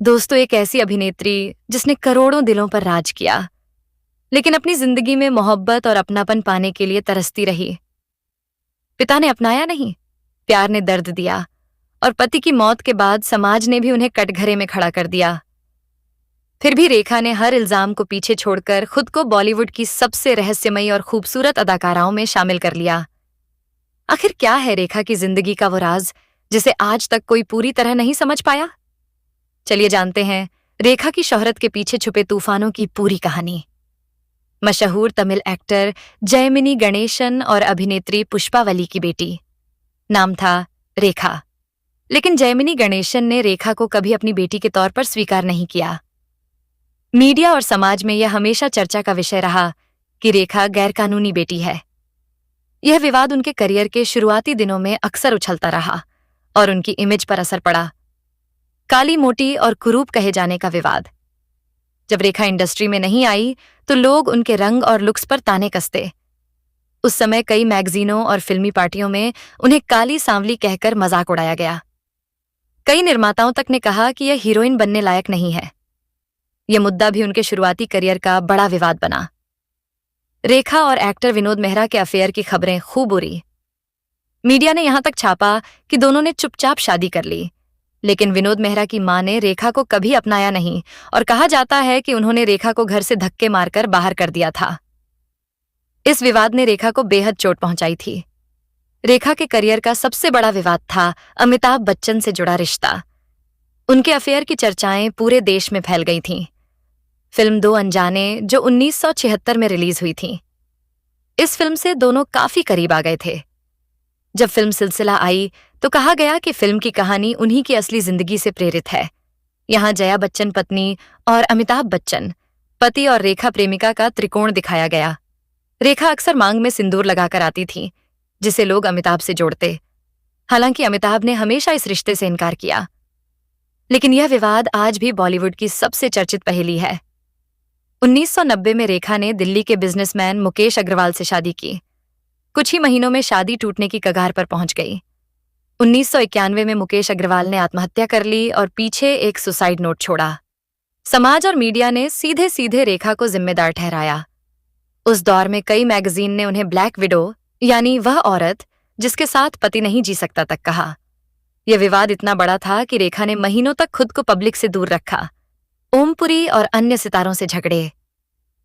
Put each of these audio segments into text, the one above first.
दोस्तों, एक ऐसी अभिनेत्री जिसने करोड़ों दिलों पर राज किया, लेकिन अपनी जिंदगी में मोहब्बत और अपनापन पाने के लिए तरसती रही। पिता ने अपनाया नहीं, प्यार ने दर्द दिया, और पति की मौत के बाद समाज ने भी उन्हें कटघरे में खड़ा कर दिया। फिर भी रेखा ने हर इल्जाम को पीछे छोड़कर खुद को बॉलीवुड की सबसे रहस्यमयी और खूबसूरत अदाकाराओं में शामिल कर लिया। आखिर क्या है रेखा की जिंदगी का वो राज जिसे आज तक कोई पूरी तरह नहीं समझ पाया? चलिए जानते हैं रेखा की शोहरत के पीछे छुपे तूफानों की पूरी कहानी। मशहूर तमिल एक्टर जयमिनी गणेशन और अभिनेत्री पुष्पावली की बेटी। नाम था रेखा। लेकिन जयमिनी गणेशन ने रेखा को कभी अपनी बेटी के तौर पर स्वीकार नहीं किया। मीडिया और समाज में यह हमेशा चर्चा का विषय रहा कि रेखा गैरकानूनी बेटी है। यह विवाद उनके करियर के शुरुआती दिनों में अक्सर उछलता रहा और उनकी इमेज पर असर पड़ा। काली मोटी और कुरूप कहे जाने का विवाद। जब रेखा इंडस्ट्री में नहीं आई तो लोग उनके रंग और लुक्स पर ताने कसते। उस समय कई मैगजीनों और फिल्मी पार्टियों में उन्हें काली सांवली कहकर मजाक उड़ाया गया। कई निर्माताओं तक ने कहा कि यह हीरोइन बनने लायक नहीं है। यह मुद्दा भी उनके शुरुआती करियर का बड़ा विवाद बना। रेखा और एक्टर विनोद मेहरा के अफेयर की खबरें खूब उड़ी। मीडिया ने यहां तक छापा कि दोनों ने चुपचाप शादी कर ली, लेकिन विनोद मेहरा की मां ने रेखा को कभी अपनाया नहीं और कहा जाता है कि उन्होंने रेखा को घर से धक्के मारकर बाहर कर दिया था। इस विवाद ने रेखा को बेहद चोट पहुंचाई थी। रेखा के करियर का सबसे बड़ा विवाद था अमिताभ बच्चन से जुड़ा रिश्ता। उनके अफेयर की चर्चाएं पूरे देश में फैल गई थीं। फिल्म दो अनजाने जो 1976 में रिलीज हुई थी, इस फिल्म से दोनों काफी करीब आ गए थे। जब फिल्म सिलसिला आई तो कहा गया कि फिल्म की कहानी उन्हीं की असली जिंदगी से प्रेरित है। यहाँ जया बच्चन पत्नी और अमिताभ बच्चन पति और रेखा प्रेमिका का त्रिकोण दिखाया गया। रेखा अक्सर मांग में सिंदूर लगाकर आती थी, जिसे लोग अमिताभ से जोड़ते। हालांकि अमिताभ ने हमेशा इस रिश्ते से इनकार किया। लेकिन यह विवाद आज भी बॉलीवुड की सबसे चर्चित पहेली है। 1990 में रेखा ने दिल्ली के बिजनेसमैन मुकेश अग्रवाल से शादी की। कुछ ही महीनों में शादी टूटने की कगार पर पहुंच गई। 1991 में मुकेश अग्रवाल ने आत्महत्या कर ली और पीछे एक सुसाइड नोट छोड़ा। समाज और मीडिया ने सीधे सीधे रेखा को जिम्मेदार ठहराया। उस दौर में कई मैगजीन ने उन्हें ब्लैक विडो, यानी वह औरत जिसके साथ पति नहीं जी सकता, तक कहा। यह विवाद इतना बड़ा था कि रेखा ने महीनों तक खुद को पब्लिक से दूर रखा। ओमपुरी और अन्य सितारों से झगड़े।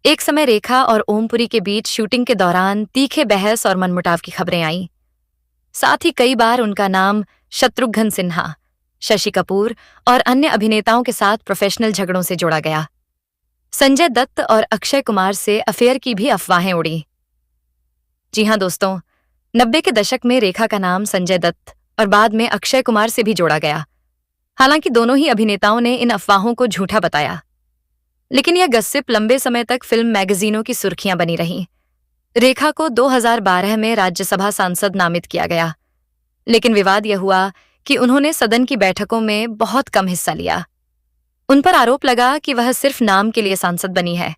एक समय रेखा और ओमपुरी के बीच शूटिंग के दौरान तीखे बहस और मनमुटाव की खबरें आईं। साथ ही कई बार उनका नाम शत्रुघ्न सिन्हा, शशि कपूर और अन्य अभिनेताओं के साथ प्रोफेशनल झगड़ों से जोड़ा गया। संजय दत्त और अक्षय कुमार से अफेयर की भी अफवाहें उड़ी। जी हां दोस्तों, 90 के दशक में रेखा का नाम संजय दत्त और बाद में अक्षय कुमार से भी जोड़ा गया। हालांकि दोनों ही अभिनेताओं ने इन अफवाहों को झूठा बताया, लेकिन यह गसिप लंबे समय तक फिल्म मैगजीनों की सुर्खियां बनी रहीं। रेखा को 2012 में राज्यसभा सांसद नामित किया गया, लेकिन विवाद यह हुआ कि उन्होंने सदन की बैठकों में बहुत कम हिस्सा लिया। उन पर आरोप लगा कि वह सिर्फ नाम के लिए सांसद बनी है,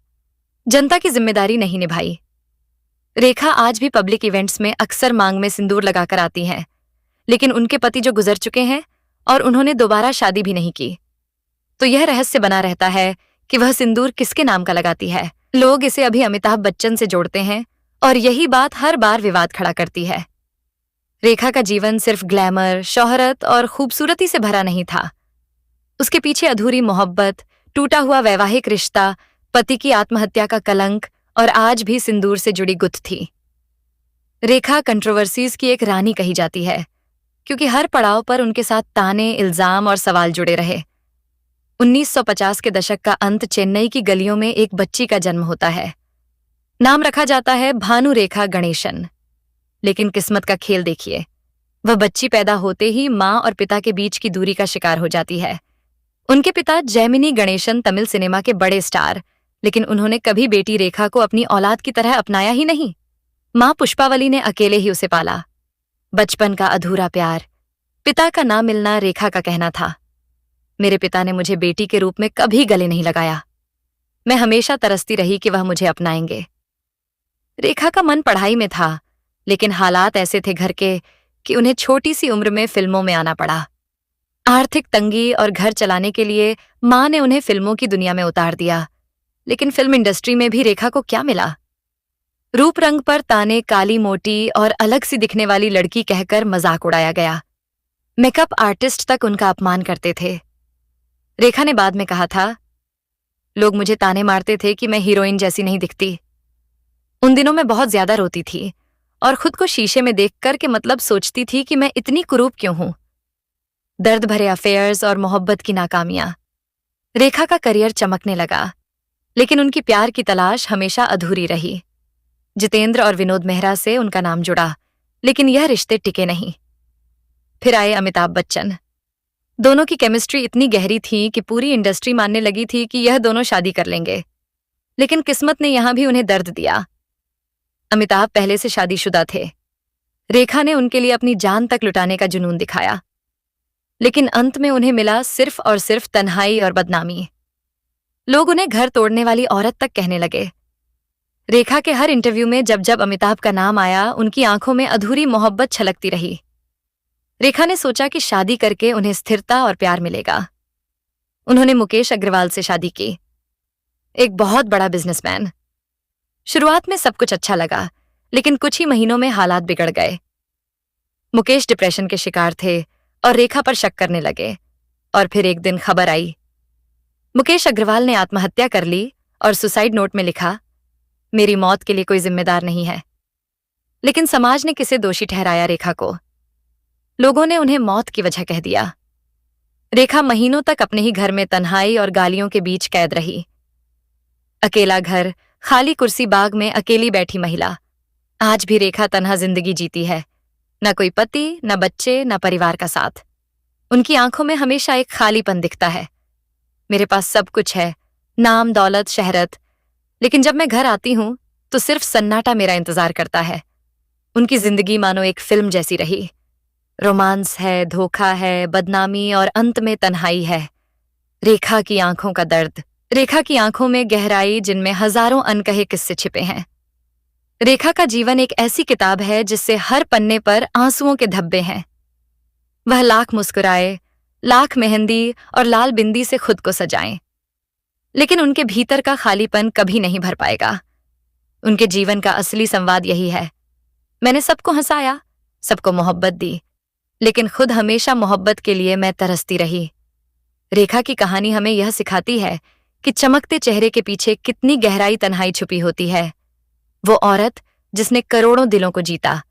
जनता की जिम्मेदारी नहीं निभाई। रेखा आज भी पब्लिक इवेंट्स में अक्सर मांग में सिंदूर लगाकर आती हैं, लेकिन उनके पति जो गुजर चुके हैं और उन्होंने दोबारा शादी भी नहीं की, तो यह रहस्य बना रहता है कि वह सिंदूर किसके नाम का लगाती है। लोग इसे अभी अमिताभ बच्चन से जोड़ते हैं और यही बात हर बार विवाद खड़ा करती है। रेखा का जीवन सिर्फ ग्लैमर, शोहरत और खूबसूरती से भरा नहीं था। उसके पीछे अधूरी मोहब्बत, टूटा हुआ वैवाहिक रिश्ता, पति की आत्महत्या का कलंक और आज भी सिंदूर से जुड़ी गुत्थ थी। रेखा कंट्रोवर्सीज की एक रानी कही जाती है, क्योंकि हर पड़ाव पर उनके साथ ताने, इल्जाम और सवाल जुड़े रहे। 1950 के दशक का अंत चेन्नई की गलियों में एक बच्ची का जन्म होता है। नाम रखा जाता है भानु रेखा गणेशन। लेकिन किस्मत का खेल देखिए, वह बच्ची पैदा होते ही मां और पिता के बीच की दूरी का शिकार हो जाती है। उनके पिता जयमिनी गणेशन तमिल सिनेमा के बड़े स्टार, लेकिन उन्होंने कभी बेटी रेखा को अपनी औलाद की तरह अपनाया ही नहीं। मां पुष्पावली ने अकेले ही उसे पाला। बचपन का अधूरा प्यार, पिता का ना मिलना रेखा का कहना था। मेरे पिता ने मुझे बेटी के रूप में कभी गले नहीं लगाया। मैं हमेशा तरसती रही कि वह मुझे अपनाएंगे। रेखा का मन पढ़ाई में था, लेकिन हालात ऐसे थे घर के कि उन्हें छोटी सी उम्र में फिल्मों में आना पड़ा। आर्थिक तंगी और घर चलाने के लिए माँ ने उन्हें फिल्मों की दुनिया में उतार दिया। लेकिन फिल्म इंडस्ट्री में भी रेखा को क्या मिला? रूप रंग पर ताने, काली मोटी और अलग सी दिखने वाली लड़की कहकर मजाक उड़ाया गया। मेकअप आर्टिस्ट तक उनका अपमान करते थे। रेखा ने बाद में कहा था, लोग मुझे ताने मारते थे कि मैं हीरोइन जैसी नहीं दिखती। उन दिनों मैं बहुत ज्यादा रोती थी और खुद को शीशे में देखकर के मतलब सोचती थी कि मैं इतनी कुरूप क्यों हूं। दर्द भरे अफेयर्स और मोहब्बत की नाकामियां। रेखा का करियर चमकने लगा, लेकिन उनकी प्यार की तलाश हमेशा अधूरी रही। जितेंद्र और विनोद मेहरा से उनका नाम जुड़ा, लेकिन यह रिश्ते टिके नहीं। फिर आए अमिताभ बच्चन। दोनों की केमिस्ट्री इतनी गहरी थी कि पूरी इंडस्ट्री मानने लगी थी कि यह दोनों शादी कर लेंगे। लेकिन किस्मत ने यहां भी उन्हें दर्द दिया। अमिताभ पहले से शादीशुदा थे। रेखा ने उनके लिए अपनी जान तक लुटाने का जुनून दिखाया, लेकिन अंत में उन्हें मिला सिर्फ और सिर्फ तन्हाई और बदनामी। लोग उन्हें घर तोड़ने वाली औरत तक कहने लगे। रेखा के हर इंटरव्यू में जब जब अमिताभ का नाम आया, उनकी आंखों में अधूरी मोहब्बत छलकती रही। रेखा ने सोचा कि शादी करके उन्हें स्थिरता और प्यार मिलेगा। उन्होंने मुकेश अग्रवाल से शादी की, एक बहुत बड़ा बिजनेसमैन। शुरुआत में सब कुछ अच्छा लगा, लेकिन कुछ ही महीनों में हालात बिगड़ गए। मुकेश डिप्रेशन के शिकार थे और रेखा पर शक करने लगे। और फिर एक दिन खबर आई, मुकेश अग्रवाल ने आत्महत्या कर ली और सुसाइड नोट में लिखा, मेरी मौत के लिए कोई जिम्मेदार नहीं है। लेकिन समाज ने किसे दोषी ठहराया? रेखा को। लोगों ने उन्हें मौत की वजह कह दिया। रेखा महीनों तक अपने ही घर में तन्हाई और गालियों के बीच कैद रही। अकेला घर, खाली कुर्सी, बाग में अकेली बैठी महिला। आज भी रेखा तन्हा जिंदगी जीती है। न कोई पति, न बच्चे, न परिवार का साथ। उनकी आंखों में हमेशा एक खालीपन दिखता है। मेरे पास सब कुछ है, नाम, दौलत, शहरत, लेकिन जब मैं घर आती हूं तो सिर्फ सन्नाटा मेरा इंतजार करता है। उनकी जिंदगी मानो एक फिल्म जैसी रही। रोमांस है, धोखा है, बदनामी और अंत में तन्हाई है। रेखा की आंखों का दर्द, रेखा की आंखों में गहराई जिनमें हजारों अनकहे किस्से छिपे हैं। रेखा का जीवन एक ऐसी किताब है जिससे हर पन्ने पर आंसुओं के धब्बे हैं। वह लाख मुस्कुराए, लाख मेहंदी और लाल बिंदी से खुद को सजाएं, लेकिन उनके भीतर का खालीपन कभी नहीं भर पाएगा। उनके जीवन का असली संवाद यही है, मैंने सबको हंसाया, सबको मोहब्बत दी, लेकिन खुद हमेशा मोहब्बत के लिए मैं तरसती रही। रेखा की कहानी हमें यह सिखाती है कि चमकते चेहरे के पीछे कितनी गहराई तन्हाई छुपी होती है। वो औरत जिसने करोड़ों दिलों को जीता,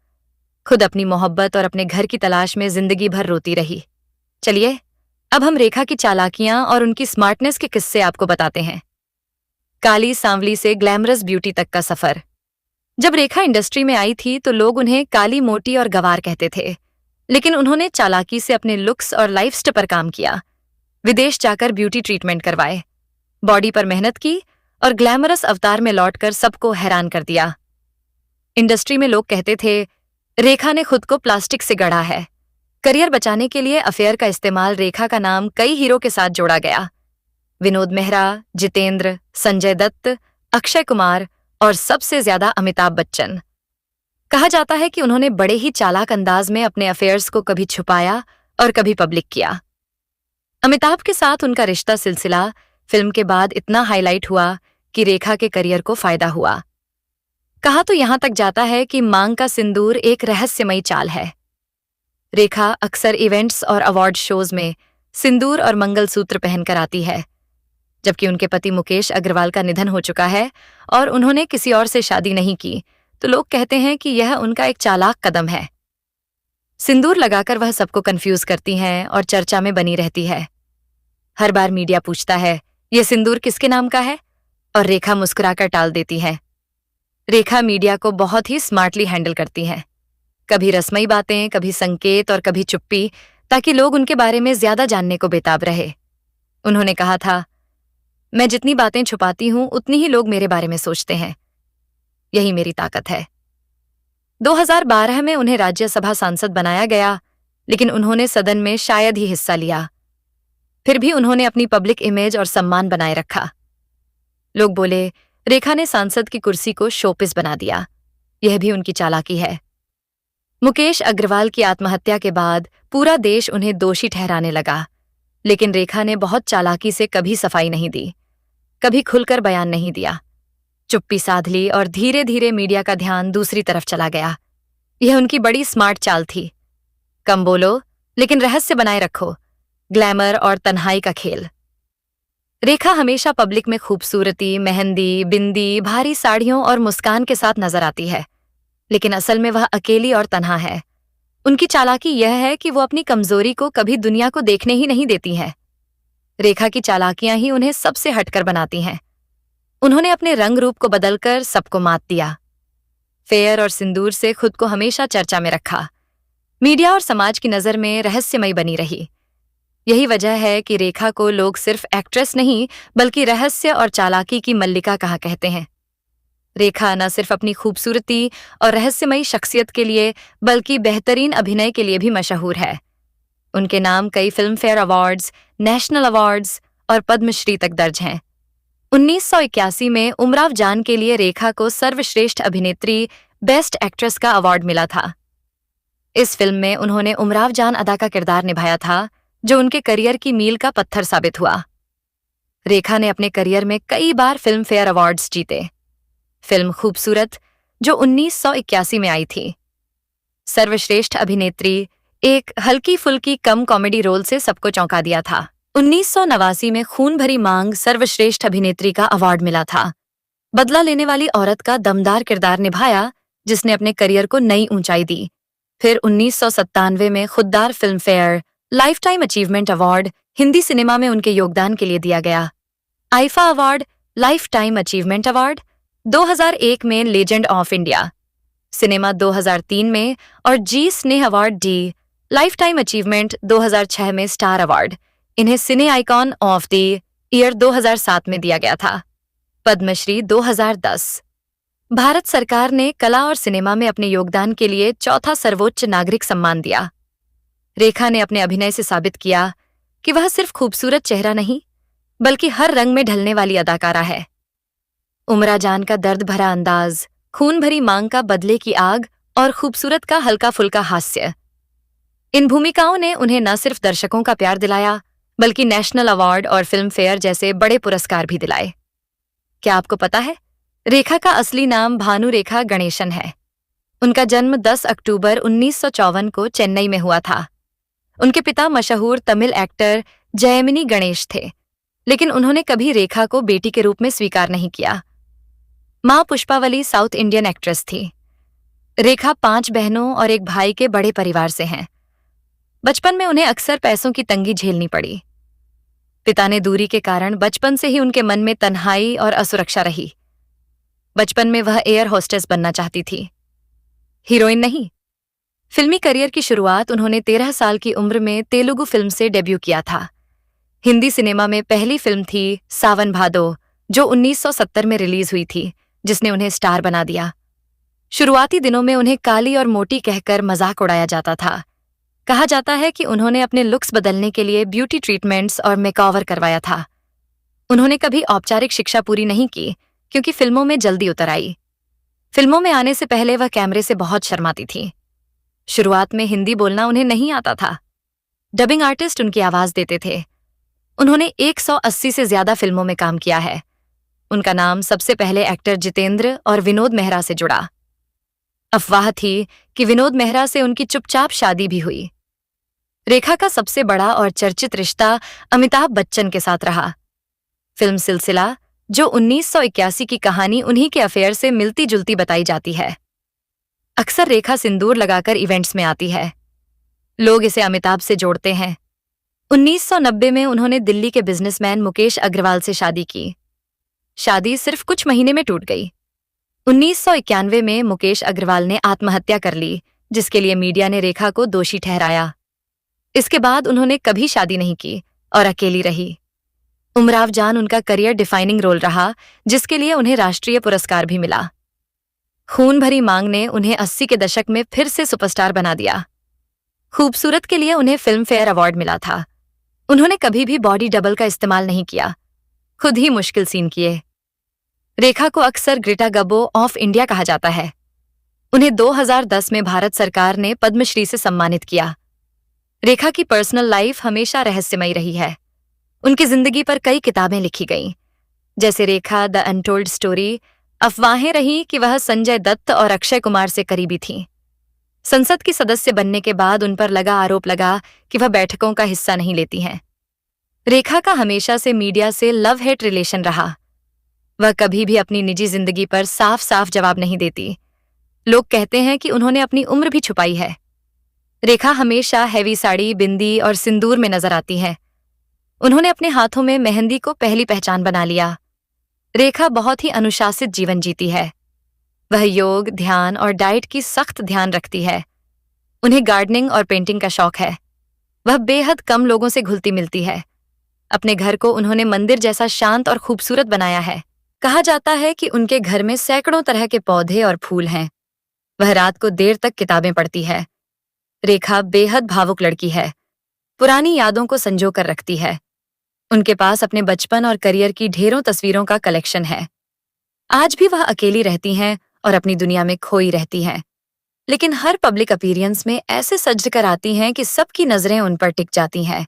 खुद अपनी मोहब्बत और अपने घर की तलाश में जिंदगी भर रोती रही। चलिए अब हम रेखा की चालाकियां और उनकी स्मार्टनेस के किस्से आपको बताते हैं। काली सांवली से ग्लैमरस ब्यूटी तक का सफर। जब रेखा इंडस्ट्री में आई थी तो लोग उन्हें काली, मोटी और गंवार कहते थे, लेकिन उन्होंने चालाकी से अपने लुक्स और लाइफस्टाइल पर काम किया। विदेश जाकर ब्यूटी ट्रीटमेंट करवाए, बॉडी पर मेहनत की और ग्लैमरस अवतार में लौटकर सबको हैरान कर दिया। इंडस्ट्री में लोग कहते थे, रेखा ने खुद को प्लास्टिक से गढ़ा है। करियर बचाने के लिए अफेयर का इस्तेमाल, रेखा का नाम कई हीरो के साथ जोड़ा गया। विनोद मेहरा, जितेंद्र, संजय दत्त, अक्षय कुमार और सबसे ज्यादा अमिताभ बच्चन। कहा जाता है कि उन्होंने बड़े ही चालाक अंदाज में अपने अफेयर्स को कभी छुपाया और कभी पब्लिक किया। अमिताभ के साथ उनका रिश्ता सिलसिला फिल्म के बाद इतना हाईलाइट हुआ कि रेखा के करियर को फायदा हुआ। कहा तो यहां तक जाता है कि मांग का सिंदूर एक रहस्यमयी चाल है। रेखा अक्सर इवेंट्स और अवार्ड शोज में सिंदूर और मंगलसूत्र पहनकर आती है, जबकि उनके पति मुकेश अग्रवाल का निधन हो चुका है और उन्होंने किसी और से शादी नहीं की, तो लोग कहते हैं कि यह उनका एक चालाक कदम है। सिंदूर लगाकर वह सबको कंफ्यूज करती हैं और चर्चा में बनी रहती है। हर बार मीडिया पूछता है, यह सिंदूर किसके नाम का है? और रेखा मुस्कुराकर टाल देती है। रेखा मीडिया को बहुत ही स्मार्टली हैंडल करती हैं, कभी रस्मई बातें, कभी संकेत और कभी चुप्पी, ताकि लोग उनके बारे में ज्यादा जानने को बेताब रहे। उन्होंने कहा था, मैं जितनी बातें छुपाती हूं उतनी ही लोग मेरे बारे में सोचते हैं, यही मेरी ताकत है। 2012 में उन्हें राज्यसभा सांसद बनाया गया, लेकिन उन्होंने सदन में शायद ही हिस्सा लिया। फिर भी उन्होंने अपनी पब्लिक इमेज और सम्मान बनाए रखा। लोग बोले, रेखा ने सांसद की कुर्सी को शोपीस बना दिया। यह भी उनकी चालाकी है। मुकेश अग्रवाल की आत्महत्या के बाद पूरा देश उन्हें दोषी ठहराने लगा, लेकिन रेखा ने बहुत चालाकी से कभी सफाई नहीं दी, कभी खुलकर बयान नहीं दिया। चुप्पी साध ली और धीरे धीरे मीडिया का ध्यान दूसरी तरफ चला गया। यह उनकी बड़ी स्मार्ट चाल थी। कम बोलो, लेकिन रहस्य बनाए रखो, ग्लैमर और तन्हाई का खेल। रेखा हमेशा पब्लिक में खूबसूरती, मेहंदी, बिंदी, भारी साड़ियों और मुस्कान के साथ नजर आती है, लेकिन असल में वह अकेली और तन्हा है। उनकी चालाकी यह है कि वो अपनी कमजोरी को कभी दुनिया को देखने ही नहीं देती है। रेखा की चालाकियां ही उन्हें सबसे हटकर बनाती हैं। उन्होंने अपने रंग रूप को बदलकर सबको मात दिया। फेयर और सिंदूर से खुद को हमेशा चर्चा में रखा। मीडिया और समाज की नजर में रहस्यमयी बनी रही। यही वजह है कि रेखा को लोग सिर्फ एक्ट्रेस नहीं, बल्कि रहस्य और चालाकी की मल्लिका कहा कहते हैं। रेखा न सिर्फ अपनी खूबसूरती और रहस्यमयी शख्सियत के लिए, बल्कि बेहतरीन अभिनय के लिए भी मशहूर है। उनके नाम कई film fair awards, national awards और पद्मश्री तक दर्ज हैं। 1981 में उमराव जान के लिए रेखा को सर्वश्रेष्ठ अभिनेत्री, बेस्ट एक्ट्रेस का अवार्ड मिला था। इस फिल्म में उन्होंने उमराव जान अदा का किरदार निभाया था, जो उनके करियर की मील का पत्थर साबित हुआ। रेखा ने अपने करियर में कई बार फिल्म फेयर अवार्ड्स जीते। फिल्म खूबसूरत, जो 1981 में आई थी, सर्वश्रेष्ठ अभिनेत्री, एक हल्की फुल्की कम कॉमेडी रोल से सबको चौंका दिया था। 1989 में खून भरी मांग सर्वश्रेष्ठ अभिनेत्री का अवार्ड मिला था। बदला लेने वाली औरत का दमदार किरदार निभाया, जिसने अपने करियर को नई ऊंचाई दी। फिर 1997 में Khuddar Filmfare lifetime achievement award Hindi cinema में उनके योगदान के लिए दिया गया। IIFA award lifetime achievement award 2001 में लेजेंड ऑफ इंडिया सिनेमा 2003 में और जी स्नेह award D life time achievement 2006 में स्टार अवार्ड इन्हें सिने आइकॉन ऑफ द ईयर 2007 में दिया गया था। पद्मश्री 2010 भारत सरकार ने कला और सिनेमा में अपने योगदान के लिए चौथा सर्वोच्च नागरिक सम्मान दिया। रेखा ने अपने अभिनय से साबित किया कि वह सिर्फ खूबसूरत चेहरा नहीं, बल्कि हर रंग में ढलने वाली अदाकारा है। उमरा जान का दर्द भरा अंदाज, खून भरी मांग का बदले की आग और खूबसूरत का हल्का फुल्का हास्य, इन भूमिकाओं ने उन्हें न सिर्फ दर्शकों का प्यार दिलाया, बल्कि नेशनल अवार्ड और फिल्म फेयर जैसे बड़े पुरस्कार भी दिलाए। क्या आपको पता है, रेखा का असली नाम भानु रेखा गणेशन है। उनका जन्म 10 अक्टूबर 1954 को चेन्नई में हुआ था। उनके पिता मशहूर तमिल एक्टर जयमिनी गणेश थे, लेकिन उन्होंने कभी रेखा को बेटी के रूप में स्वीकार नहीं किया। मां पुष्पावली साउथ इंडियन एक्ट्रेस थी। रेखा 5 बहनों और एक भाई के बड़े परिवार से हैं। बचपन में उन्हें अक्सर पैसों की तंगी झेलनी पड़ी। पिता ने दूरी के कारण बचपन से ही उनके मन में तन्हाई और असुरक्षा रही। बचपन में वह एयर होस्टेस बनना चाहती थी, हीरोइन नहीं। फिल्मी करियर की शुरुआत उन्होंने 13 साल की उम्र में तेलुगु फिल्म से डेब्यू किया था। हिंदी सिनेमा में पहली फिल्म थी सावन भादो, जो 1970 में रिलीज हुई थी, जिसने उन्हें स्टार बना दिया। शुरुआती दिनों में उन्हें काली और मोटी कहकर मजाक उड़ाया जाता था। कहा जाता है कि उन्होंने अपने लुक्स बदलने के लिए ब्यूटी ट्रीटमेंट्स और मेकओवर करवाया था। उन्होंने कभी औपचारिक शिक्षा पूरी नहीं की, क्योंकि फिल्मों में जल्दी उतर आई। फिल्मों में आने से पहले वह कैमरे से बहुत शर्माती थी। शुरुआत में हिंदी बोलना उन्हें नहीं आता था। डबिंग आर्टिस्ट उनकी आवाज देते थे। उन्होंने 180 से ज्यादा फिल्मों में काम किया है। उनका नाम सबसे पहले एक्टर जितेंद्र और विनोद मेहरा से जुड़ा। अफवाह थी कि विनोद मेहरा से उनकी चुपचाप शादी भी हुई। रेखा का सबसे बड़ा और चर्चित रिश्ता अमिताभ बच्चन के साथ रहा। फिल्म सिलसिला, जो 1981 की कहानी उन्हीं के अफेयर से मिलती जुलती बताई जाती है। अक्सर रेखा सिंदूर लगाकर इवेंट्स में आती है। लोग इसे अमिताभ से जोड़ते हैं। 1990 में उन्होंने दिल्ली के बिजनेसमैन मुकेश अग्रवाल से शादी की। शादी सिर्फ कुछ महीने में टूट गई। 1991 में मुकेश अग्रवाल ने आत्महत्या कर ली, जिसके लिए मीडिया ने रेखा को दोषी ठहराया। इसके बाद उन्होंने कभी शादी नहीं की और अकेली रही। उमराव जान उनका करियर डिफाइनिंग रोल रहा, जिसके लिए उन्हें राष्ट्रीय पुरस्कार भी मिला। खून भरी मांग ने उन्हें 80 के दशक में फिर से सुपरस्टार बना दिया। खूबसूरत के लिए उन्हें फिल्म फेयर अवार्ड मिला था। उन्होंने कभी भी बॉडी डबल का इस्तेमाल नहीं किया, खुद ही मुश्किल सीन किए। रेखा को अक्सर ग्रेटा गबो ऑफ इंडिया कहा जाता है। उन्हें 2010 में भारत सरकार ने पद्मश्री से सम्मानित किया। रेखा की पर्सनल लाइफ हमेशा रहस्यमयी रही है। उनकी जिंदगी पर कई किताबें लिखी गईं, जैसे रेखा द अनटोल्ड स्टोरी। अफवाहें रहीं कि वह संजय दत्त और अक्षय कुमार से करीबी थीं। संसद की सदस्य बनने के बाद उन पर आरोप लगा कि वह बैठकों का हिस्सा नहीं लेती हैं। रेखा का हमेशा से मीडिया से लव हेट रिलेशन रहा। वह कभी भी अपनी निजी जिंदगी पर साफ साफ जवाब नहीं देती। लोग कहते हैं कि उन्होंने अपनी उम्र भी छुपाई है। रेखा हमेशा हैवी साड़ी, बिंदी और सिंदूर में नजर आती है। उन्होंने अपने हाथों में मेहंदी को पहली पहचान बना लिया। रेखा बहुत ही अनुशासित जीवन जीती है। वह योग, ध्यान और डाइट की सख्त ध्यान रखती है। उन्हें गार्डनिंग और पेंटिंग का शौक है। वह बेहद कम लोगों से घुलती मिलती है। अपने घर को उन्होंने मंदिर जैसा शांत और खूबसूरत बनाया है। कहा जाता है कि उनके घर में सैकड़ों तरह के पौधे और फूल हैं। वह रात को देर तक किताबें पढ़ती है। रेखा बेहद भावुक लड़की है। पुरानी यादों को संजो कर रखती है। उनके पास अपने बचपन और करियर की ढेरों तस्वीरों का कलेक्शन है। आज भी वह अकेली रहती हैं और अपनी दुनिया में खोई रहती हैं, लेकिन हर पब्लिक अपीयरेंस में ऐसे सज कर आती हैं कि सबकी नजरें उन पर टिक जाती हैं।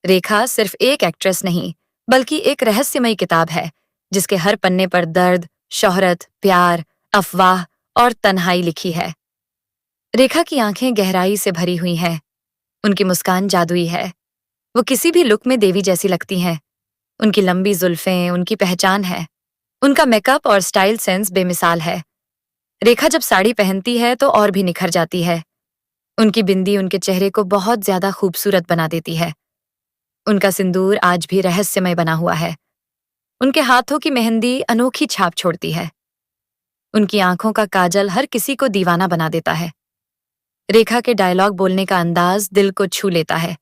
रेखा सिर्फ एक एक्ट्रेस नहीं, बल्कि एक रहस्यमयी किताब है, जिसके हर पन्ने पर दर्द, शोहरत, प्यार, अफवाह और तन्हाई लिखी है। रेखा की आंखें गहराई से भरी हुई हैं। उनकी मुस्कान जादुई है। वो किसी भी लुक में देवी जैसी लगती हैं। उनकी लंबी जुल्फें उनकी पहचान है। उनका मेकअप और स्टाइल सेंस बेमिसाल है। रेखा जब साड़ी पहनती है तो और भी निखर जाती है। उनकी बिंदी उनके चेहरे को बहुत ज्यादा खूबसूरत बना देती है। उनका सिंदूर आज भी रहस्यमय बना हुआ है। उनके हाथों की मेहंदी अनोखी छाप छोड़ती है। उनकी आंखों का काजल हर किसी को दीवाना बना देता है। रेखा के डायलॉग बोलने का अंदाज दिल को छू लेता है।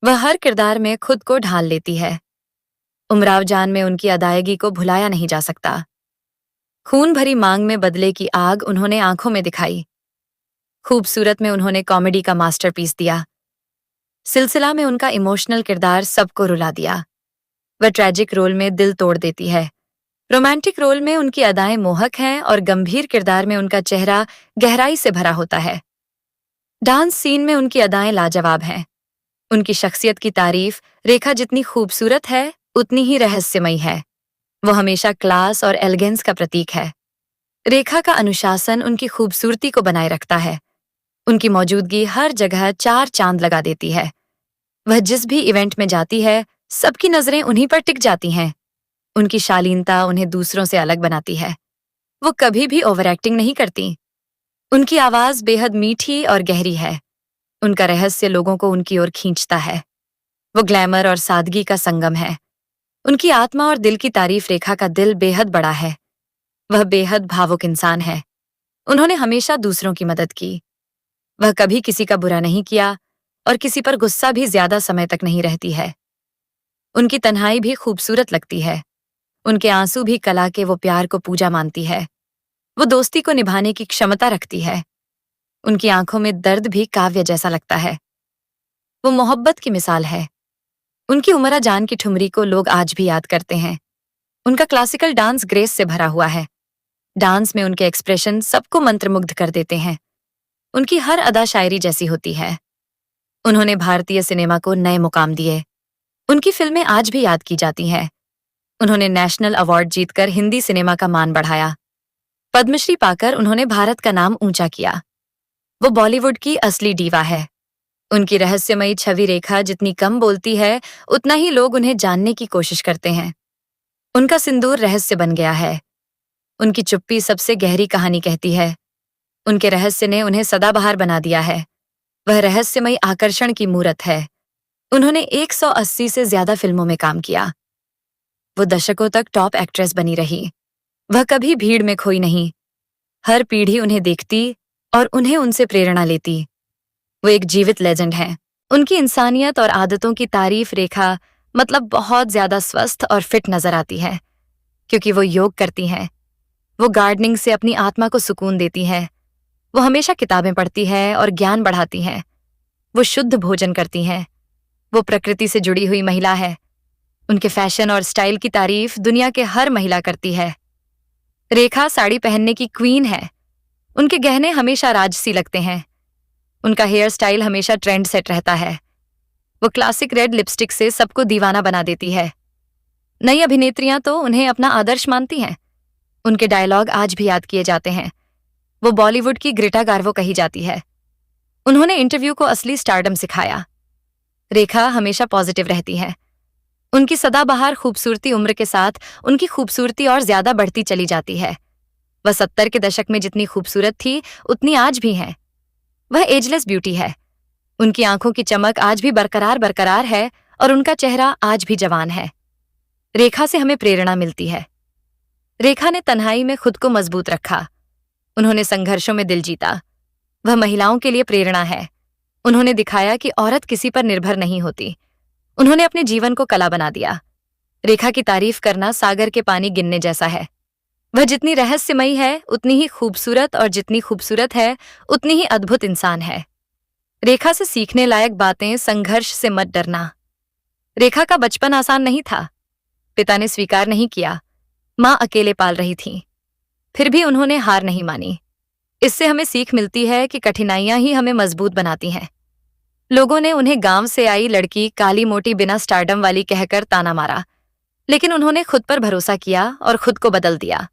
वह हर किरदार में खुद को ढाल लेती है। उमराव जान में उनकी अदायगी को भुलाया नहीं जा सकता। खून भरी मांग में बदले की आग उन्होंने आंखों में दिखाई। खूबसूरत में उन्होंने कॉमेडी का मास्टरपीस दिया। सिलसिला में उनका इमोशनल किरदार सबको रुला दिया। वह ट्रेजिक रोल में दिल तोड़ देती है। रोमांटिक रोल में उनकी अदाएं मोहक हैं और गंभीर किरदार में उनका चेहरा गहराई से भरा होता है। डांस सीन में उनकी अदाएं लाजवाब हैं। उनकी शख्सियत की तारीफ रेखा जितनी खूबसूरत है, उतनी ही रहस्यमयी है। वो हमेशा क्लास और एलिगेंस का प्रतीक है। रेखा का अनुशासन उनकी खूबसूरती को बनाए रखता है। उनकी मौजूदगी हर जगह चार चांद लगा देती है। वह जिस भी इवेंट में जाती है, सबकी नजरें उन्हीं पर टिक जाती हैं। उनकी शालीनता उन्हें दूसरों से अलग बनाती है। वो कभी भी ओवर एक्टिंग नहीं करती। उनकी आवाज बेहद मीठी और गहरी है। उनका रहस्य लोगों को उनकी ओर खींचता है। वो ग्लैमर और सादगी का संगम है। उनकी आत्मा और दिल की तारीफ रेखा का दिल बेहद बड़ा है। वह बेहद भावुक इंसान है। उन्होंने हमेशा दूसरों की मदद की। वह कभी किसी का बुरा नहीं किया और किसी पर गुस्सा भी ज्यादा समय तक नहीं रहती है। उनकी तन्हाई भी खूबसूरत लगती है। उनके आंसू भी कला के वो प्यार को पूजा मानती है। वो दोस्ती को निभाने की क्षमता रखती है। उनकी आंखों में दर्द भी काव्य जैसा लगता है। वो मोहब्बत की मिसाल है। उनकी उमरा जान की ठुमरी को लोग आज भी याद करते हैं। उनका क्लासिकल डांस ग्रेस से भरा हुआ है। डांस में उनके एक्सप्रेशन सबको मंत्रमुग्ध कर देते हैं। उनकी हर अदा शायरी जैसी होती है। उन्होंने भारतीय सिनेमा को नए मुकाम दिए। उनकी फिल्में आज भी याद की जाती हैं। उन्होंने नेशनल अवार्ड जीतकर हिंदी सिनेमा का मान बढ़ाया। पद्मश्री पाकर उन्होंने भारत का नाम ऊंचा किया। वो बॉलीवुड की असली डीवा है। उनकी रहस्यमयी छवि रेखा जितनी कम बोलती है, उतना ही लोग उन्हें जानने की कोशिश करते हैं। उनका सिंदूर रहस्य बन गया है। उनकी चुप्पी सबसे गहरी कहानी कहती है। उनके रहस्य ने उन्हें सदाबहार बना दिया है। वह रहस्यमयी आकर्षण की मूरत है। उन्होंने 180 से ज्यादा फिल्मों में काम किया। वो दशकों तक टॉप एक्ट्रेस बनी रही। वह कभी भीड़ में खोई नहीं। हर पीढ़ी उन्हें देखती और उन्हें उनसे प्रेरणा लेती। वो एक जीवित लेजेंड हैं। उनकी इंसानियत और आदतों की तारीफ रेखा बहुत ज्यादा स्वस्थ और फिट नजर आती है, क्योंकि वो योग करती हैं। वो गार्डनिंग से अपनी आत्मा को सुकून देती हैं। वो हमेशा किताबें पढ़ती है और ज्ञान बढ़ाती हैं। वो शुद्ध भोजन करती हैं। वो प्रकृति से जुड़ी हुई महिला है। उनके फैशन और स्टाइल की तारीफ दुनिया के हर महिला करती है। रेखा साड़ी पहनने की क्वीन है। उनके गहने हमेशा राजसी लगते हैं। उनका हेयर स्टाइल हमेशा ट्रेंड सेट रहता है। वो क्लासिक रेड लिपस्टिक से सबको दीवाना बना देती है। नई अभिनेत्रियां तो उन्हें अपना आदर्श मानती हैं। उनके डायलॉग आज भी याद किए जाते हैं। वो बॉलीवुड की ग्रेटा गार्वो कही जाती है। उन्होंने इंटरव्यू को असली स्टारडम सिखाया। रेखा हमेशा पॉजिटिव रहती है। उनकी सदाबहार खूबसूरती उम्र के साथ उनकी खूबसूरती और ज्यादा बढ़ती चली जाती है। वह 70 के दशक में जितनी खूबसूरत थी उतनी आज भी है। वह एजलेस ब्यूटी है। उनकी आंखों की चमक आज भी बरकरार बरकरार है और उनका चेहरा आज भी जवान है। रेखा से हमें प्रेरणा मिलती है। रेखा ने तन्हाई में खुद को मजबूत रखा। उन्होंने संघर्षों में दिल जीता। वह महिलाओं के लिए प्रेरणा है। उन्होंने दिखाया कि औरत किसी पर निर्भर नहीं होती। उन्होंने अपने जीवन को कला बना दिया। रेखा की तारीफ करना सागर के पानी गिनने जैसा है। वह जितनी रहस्यमयी है उतनी ही खूबसूरत और जितनी खूबसूरत है उतनी ही अद्भुत इंसान है। रेखा से सीखने लायक बातें। संघर्ष से मत डरना। रेखा का बचपन आसान नहीं था। पिता ने स्वीकार नहीं किया। मां अकेले पाल रही थी। फिर भी उन्होंने हार नहीं मानी। इससे हमें सीख मिलती है कि कठिनाइयां ही हमें मजबूत बनाती हैं। लोगों ने उन्हें गांव से आई लड़की, काली मोटी, बिना स्टारडम वाली कहकर ताना मारा, लेकिन उन्होंने खुद पर भरोसा किया और खुद को बदल दिया।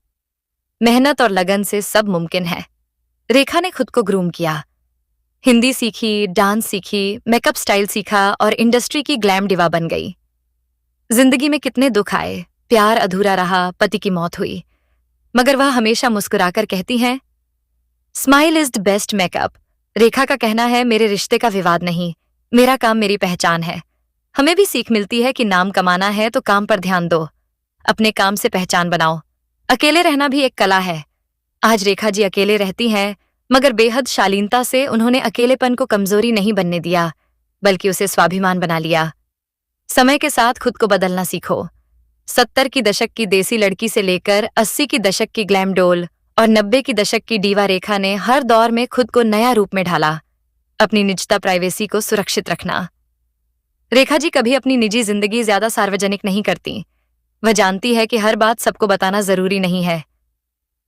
मेहनत और लगन से सब मुमकिन है। रेखा ने खुद को ग्रूम किया। हिंदी सीखी, डांस सीखी, मेकअप स्टाइल सीखा और इंडस्ट्री की ग्लैम डिवा बन गई। जिंदगी में कितने दुख आए, प्यार अधूरा रहा, पति की मौत हुई, मगर वह हमेशा मुस्कुराकर कहती हैं, smile is the best makeup. Rekha का कहना है, मेरे रिश्ते का विवाद नहीं, मेरा काम मेरी पहचान है। हमें भी सीख मिलती है कि नाम कमाना है तो काम पर ध्यान दो, अपने काम से पहचान बनाओ। अकेले रहना भी एक कला है। आज रेखा जी अकेले रहती हैं, मगर बेहद शालीनता से उन्होंने अकेलेपन को कमजोरी नहीं बनने दिया, बल्कि उसे स्वाभिमान बना लिया। समय के साथ खुद को बदलना सीखो। 70 की दशक की देसी लड़की से लेकर 80 की दशक की ग्लैम डोल और 90 की दशक की डीवा रेखा ने हर दौर में खुद को नया रूप में ढाला। अपनी निजता, प्राइवेसी को सुरक्षित रखना। रेखा जी कभी अपनी निजी जिंदगी ज्यादा सार्वजनिक नहीं करती। वह जानती है कि हर बात सबको बताना जरूरी नहीं है।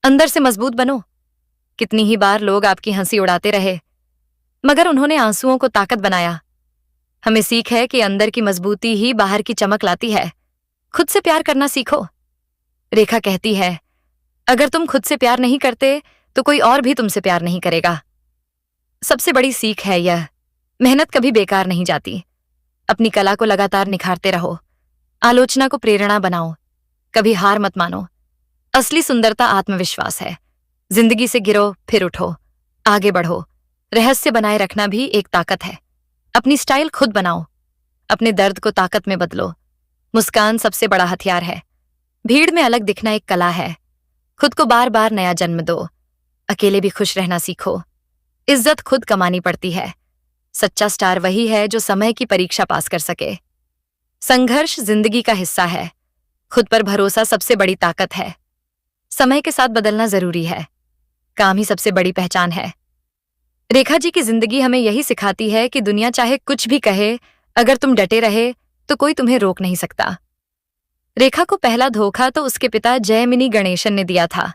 अंदर से मजबूत बनो। कितनी ही बार लोग आपकी हंसी उड़ाते रहे, मगर उन्होंने आंसुओं को ताकत बनाया। हमें सीख है कि अंदर की मजबूती ही बाहर की चमक लाती है। खुद से प्यार करना सीखो। रेखा कहती है, अगर तुम खुद से प्यार नहीं करते तो कोई और भी तुमसे प्यार नहीं करेगा। सबसे बड़ी सीख है यह, मेहनत कभी बेकार नहीं जाती। अपनी कला को लगातार निखारते रहो। आलोचना को प्रेरणा बनाओ। कभी हार मत मानो। असली सुंदरता आत्मविश्वास है। जिंदगी से गिरो फिर उठो, आगे बढ़ो। रहस्य बनाए रखना भी एक ताकत है। अपनी स्टाइल खुद बनाओ। अपने दर्द को ताकत में बदलो। मुस्कान सबसे बड़ा हथियार है। भीड़ में अलग दिखना एक कला है। खुद को बार बार नया जन्म दो। अकेले भी खुश रहना सीखो। इज्जत खुद कमानी पड़ती है। सच्चा स्टार वही है जो समय की परीक्षा पास कर सके। संघर्ष जिंदगी का हिस्सा है। खुद पर भरोसा सबसे बड़ी ताकत है। समय के साथ बदलना जरूरी है। काम ही सबसे बड़ी पहचान है। रेखा जी की जिंदगी हमें यही सिखाती है कि दुनिया चाहे कुछ भी कहे, अगर तुम डटे रहे तो कोई तुम्हें रोक नहीं सकता। रेखा को पहला धोखा तो उसके पिता जयमिनी गणेशन ने दिया था।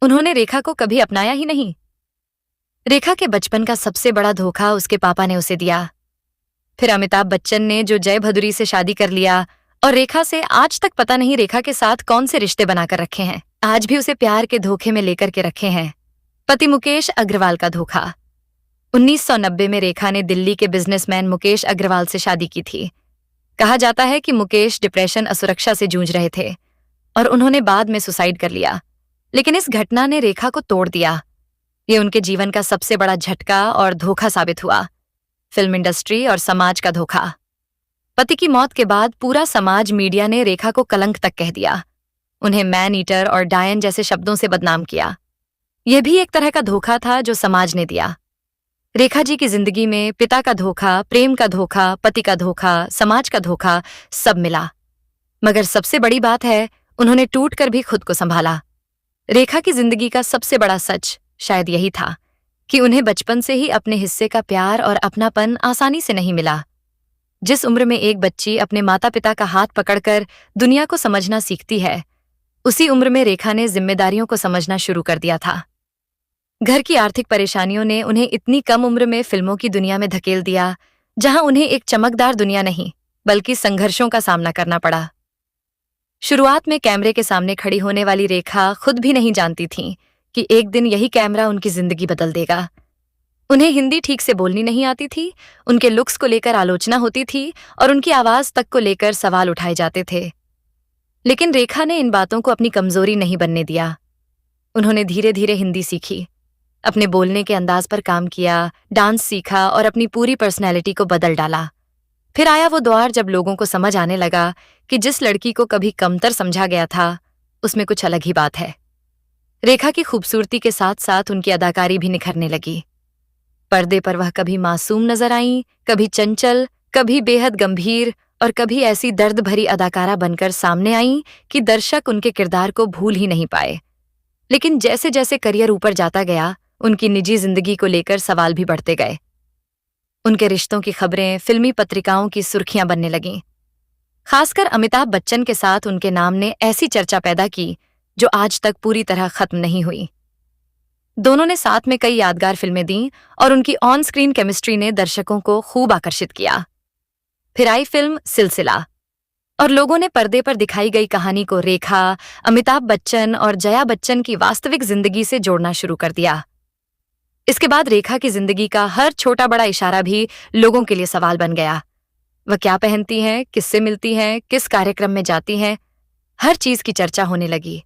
उन्होंने रेखा को कभी अपनाया ही नहीं। रेखा के बचपन का सबसे बड़ा धोखा उसके पापा ने उसे दिया। फिर अमिताभ बच्चन ने, जो जय भदुरी से शादी कर लिया और रेखा से आज तक पता नहीं रेखा के साथ कौन से रिश्ते बनाकर रखे हैं। आज भी उसे प्यार के धोखे में लेकर के रखे हैं। पति मुकेश अग्रवाल का धोखा। 1990 में रेखा ने दिल्ली के बिजनेसमैन मुकेश अग्रवाल से शादी की थी। कहा जाता है कि मुकेश डिप्रेशन, असुरक्षा से जूझ रहे थे और उन्होंने बाद में सुसाइड कर लिया। लेकिन इस घटना ने रेखा को तोड़ दिया। ये उनके जीवन का सबसे बड़ा झटका और धोखा साबित हुआ। फिल्म इंडस्ट्री और समाज का धोखा। पति की मौत के बाद पूरा समाज, मीडिया ने रेखा को कलंक तक कह दिया। उन्हें मैन ईटर और डायन जैसे शब्दों से बदनाम किया। यह भी एक तरह का धोखा था जो समाज ने दिया। रेखा जी की जिंदगी में पिता का धोखा, प्रेम का धोखा, पति का धोखा, समाज का धोखा, सब मिला। मगर सबसे बड़ी बात है, उन्होंने टूट कर भी खुद को संभाला। रेखा की जिंदगी का सबसे बड़ा सच शायद यही था कि उन्हें बचपन से ही अपने हिस्से का प्यार और अपनापन आसानी से नहीं मिला। जिस उम्र में एक बच्ची अपने माता पिता का हाथ पकड़कर दुनिया को समझना सीखती है, उसी उम्र में रेखा ने जिम्मेदारियों को समझना शुरू कर दिया था। घर की आर्थिक परेशानियों ने उन्हें इतनी कम उम्र में फिल्मों की दुनिया में धकेल दिया, जहां उन्हें एक चमकदार दुनिया नहीं बल्कि संघर्षों का सामना करना पड़ा। शुरुआत में कैमरे के सामने खड़ी होने वाली रेखा खुद भी नहीं जानती थीं कि एक दिन यही कैमरा उनकी जिंदगी बदल देगा। उन्हें हिंदी ठीक से बोलनी नहीं आती थी, उनके लुक्स को लेकर आलोचना होती थी और उनकी आवाज तक को लेकर सवाल उठाए जाते थे। लेकिन रेखा ने इन बातों को अपनी कमजोरी नहीं बनने दिया। उन्होंने धीरे धीरे हिंदी सीखी, अपने बोलने के अंदाज पर काम किया, डांस सीखा और अपनी पूरी पर्सनैलिटी को बदल डाला। फिर आया वो दौर जब लोगों को समझ आने लगा कि जिस लड़की को कभी कमतर समझा गया था, उसमें कुछ अलग ही बात है। रेखा की खूबसूरती के साथ साथ उनकी अदाकारी भी निखरने लगी। पर्दे पर वह कभी मासूम नजर आईं, कभी चंचल, कभी बेहद गंभीर और कभी ऐसी दर्द भरी अदाकारा बनकर सामने आईं कि दर्शक उनके किरदार को भूल ही नहीं पाए। लेकिन जैसे जैसे करियर ऊपर जाता गया, उनकी निजी जिंदगी को लेकर सवाल भी बढ़ते गए। उनके रिश्तों की खबरें फिल्मी पत्रिकाओं की सुर्खियां बनने लगीं। खासकर अमिताभ बच्चन के साथ उनके नाम ने ऐसी चर्चा पैदा की जो आज तक पूरी तरह खत्म नहीं हुई। दोनों ने साथ में कई यादगार फिल्में दी और उनकी ऑन स्क्रीन केमिस्ट्री ने दर्शकों को खूब आकर्षित किया। फिर आई फिल्म सिलसिला और लोगों ने पर्दे पर दिखाई गई कहानी को रेखा, अमिताभ बच्चन और जया बच्चन की वास्तविक जिंदगी से जोड़ना शुरू कर दिया। इसके बाद रेखा की जिंदगी का हर छोटा बड़ा इशारा भी लोगों के लिए सवाल बन गया। वह क्या पहनती हैं, किससे मिलती हैं, किस कार्यक्रम में जाती हैं, हर चीज की चर्चा होने लगी।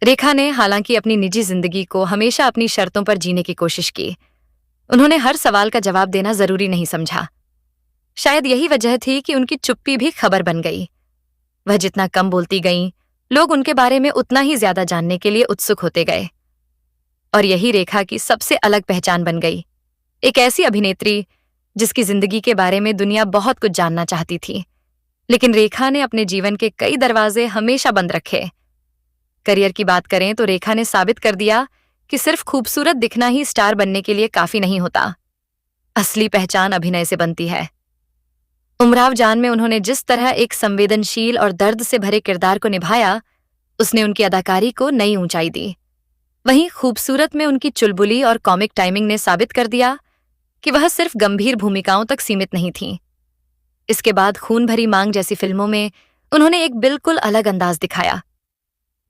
रेखा ने हालांकि अपनी निजी जिंदगी को हमेशा अपनी शर्तों पर जीने की कोशिश की। उन्होंने हर सवाल का जवाब देना जरूरी नहीं समझा। शायद यही वजह थी कि उनकी चुप्पी भी खबर बन गई। वह जितना कम बोलती गईं, लोग उनके बारे में उतना ही ज्यादा जानने के लिए उत्सुक होते गए। और यही रेखा की सबसे अलग पहचान बन गई, एक ऐसी अभिनेत्री जिसकी जिंदगी के बारे में दुनिया बहुत कुछ जानना चाहती थी। लेकिन रेखा ने अपने जीवन के कई दरवाजे हमेशा बंद रखे। करियर की बात करें तो रेखा ने साबित कर दिया कि सिर्फ खूबसूरत दिखना ही स्टार बनने के लिए काफी नहीं होता। असली पहचान अभिनय से बनती है। उमराव जान में उन्होंने जिस तरह एक संवेदनशील और दर्द से भरे किरदार को निभाया, उसने उनकी अदाकारी को नई ऊंचाई दी। वहीं खूबसूरत में उनकी चुलबुली और कॉमिक टाइमिंग ने साबित कर दिया कि वह सिर्फ गंभीर भूमिकाओं तक सीमित नहीं थीं। इसके बाद खून भरी मांग जैसी फिल्मों में उन्होंने एक बिल्कुल अलग अंदाज दिखाया।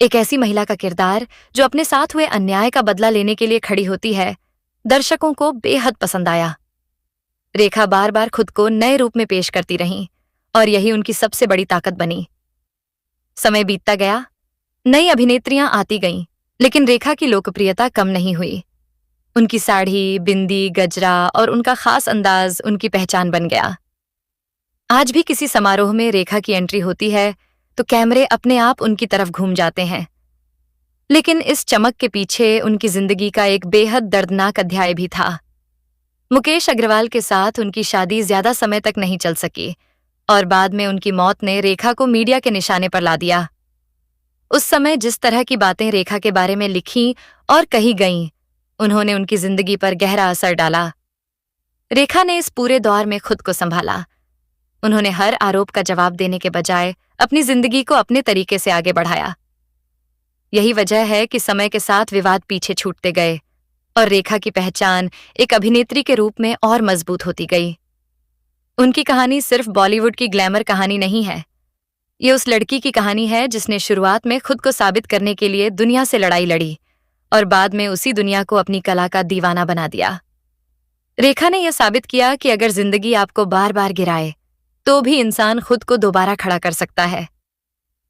एक ऐसी महिला का किरदार जो अपने साथ हुए अन्याय का बदला लेने के लिए खड़ी होती है, दर्शकों को बेहद पसंद आया। रेखा बार बार खुद को नए रूप में पेश करती रहीं और यही उनकी सबसे बड़ी ताकत बनी। समय बीतता गया, नई अभिनेत्रियां आती गईं, लेकिन रेखा की लोकप्रियता कम नहीं हुई। उनकी साड़ी, बिंदी, गजरा और उनका खास अंदाज उनकी पहचान बन गया। आज भी किसी समारोह में रेखा की एंट्री होती है तो कैमरे अपने आप उनकी तरफ घूम जाते हैं। लेकिन इस चमक के पीछे उनकी जिंदगी का एक बेहद दर्दनाक अध्याय भी था। मुकेश अग्रवाल के साथ उनकी शादी ज्यादा समय तक नहीं चल सकी और बाद में उनकी मौत ने रेखा को मीडिया के निशाने पर ला दिया। उस समय जिस तरह की बातें रेखा के बारे में लिखी और कही गईं, उन्होंने उनकी जिंदगी पर गहरा असर डाला। रेखा ने इस पूरे दौर में खुद को संभाला। उन्होंने हर आरोप का जवाब देने के बजाय अपनी जिंदगी को अपने तरीके से आगे बढ़ाया। यही वजह है कि समय के साथ विवाद पीछे छूटते गए और रेखा की पहचान एक अभिनेत्री के रूप में और मजबूत होती गई। उनकी कहानी सिर्फ बॉलीवुड की ग्लैमर कहानी नहीं है। ये उस लड़की की कहानी है जिसने शुरुआत में खुद को साबित करने के लिए दुनिया से लड़ाई लड़ी और बाद में उसी दुनिया को अपनी कला का दीवाना बना दिया। रेखा ने यह साबित किया कि अगर जिंदगी आपको बार बार गिराए तो भी इंसान खुद को दोबारा खड़ा कर सकता है।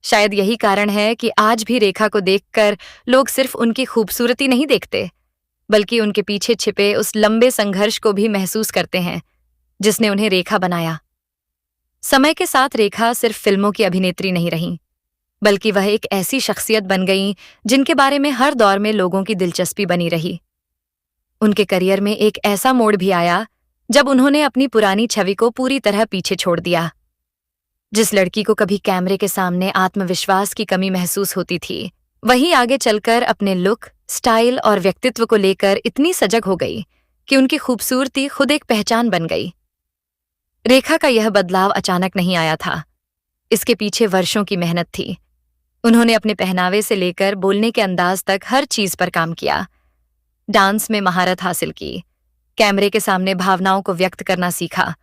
शायद यही कारण है कि आज भी रेखा को देखकर लोग सिर्फ उनकी खूबसूरती नहीं देखते, बल्कि उनके पीछे छिपे उस लंबे संघर्ष को भी महसूस करते हैं जिसने उन्हें रेखा बनाया। समय के साथ रेखा सिर्फ फिल्मों की अभिनेत्री नहीं रही, बल्कि वह एक ऐसी शख्सियत बन गईं जिनके बारे में हर दौर में लोगों की दिलचस्पी बनी रही। उनके करियर में एक ऐसा मोड़ भी आया जब उन्होंने अपनी पुरानी छवि को पूरी तरह पीछे छोड़ दिया। जिस लड़की को कभी कैमरे के सामने आत्मविश्वास की कमी महसूस होती थी, वही आगे चलकर अपने लुक, स्टाइल और व्यक्तित्व को लेकर इतनी सजग हो गई कि उनकी खूबसूरती खुद एक पहचान बन गई। रेखा का यह बदलाव अचानक नहीं आया था। इसके पीछे वर्षों की मेहनत थी। उन्होंने अपने पहनावे से लेकर बोलने के अंदाज तक हर चीज पर काम किया। डांस में महारत हासिल की, कैमरे के सामने भावनाओं को व्यक्त करना सीखा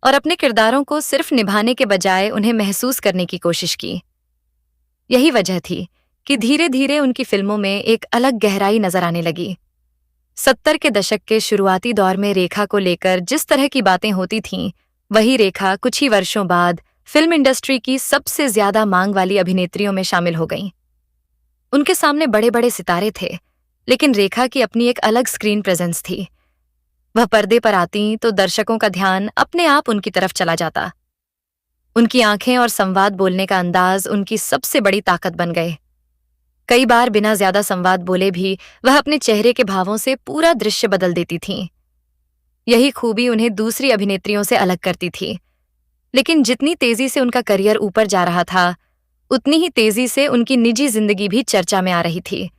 और अपने किरदारों को सिर्फ निभाने के बजाय उन्हें महसूस करने की कोशिश की। यही वजह थी कि धीरे धीरे उनकी फिल्मों में एक अलग गहराई नजर आने लगी। 70 के दशक के शुरुआती दौर में रेखा को लेकर जिस तरह की बातें होती थीं, वही रेखा कुछ ही वर्षों बाद फिल्म इंडस्ट्री की सबसे ज्यादा मांग वाली अभिनेत्रियों में शामिल हो गईं। उनके सामने बड़े बड़े सितारे थे, लेकिन रेखा की अपनी एक अलग स्क्रीन प्रेजेंस थी। वह पर्दे पर आती तो दर्शकों का ध्यान अपने आप उनकी तरफ चला जाता। उनकी आंखें और संवाद बोलने का अंदाज उनकी सबसे बड़ी ताकत बन गए। कई बार बिना ज्यादा संवाद बोले भी वह अपने चेहरे के भावों से पूरा दृश्य बदल देती थीं। यही खूबी उन्हें दूसरी अभिनेत्रियों से अलग करती थी। लेकिन जितनी तेजी से उनका करियर ऊपर जा रहा था, उतनी ही तेजी से उनकी निजी जिंदगी भी चर्चा में आ रही थी।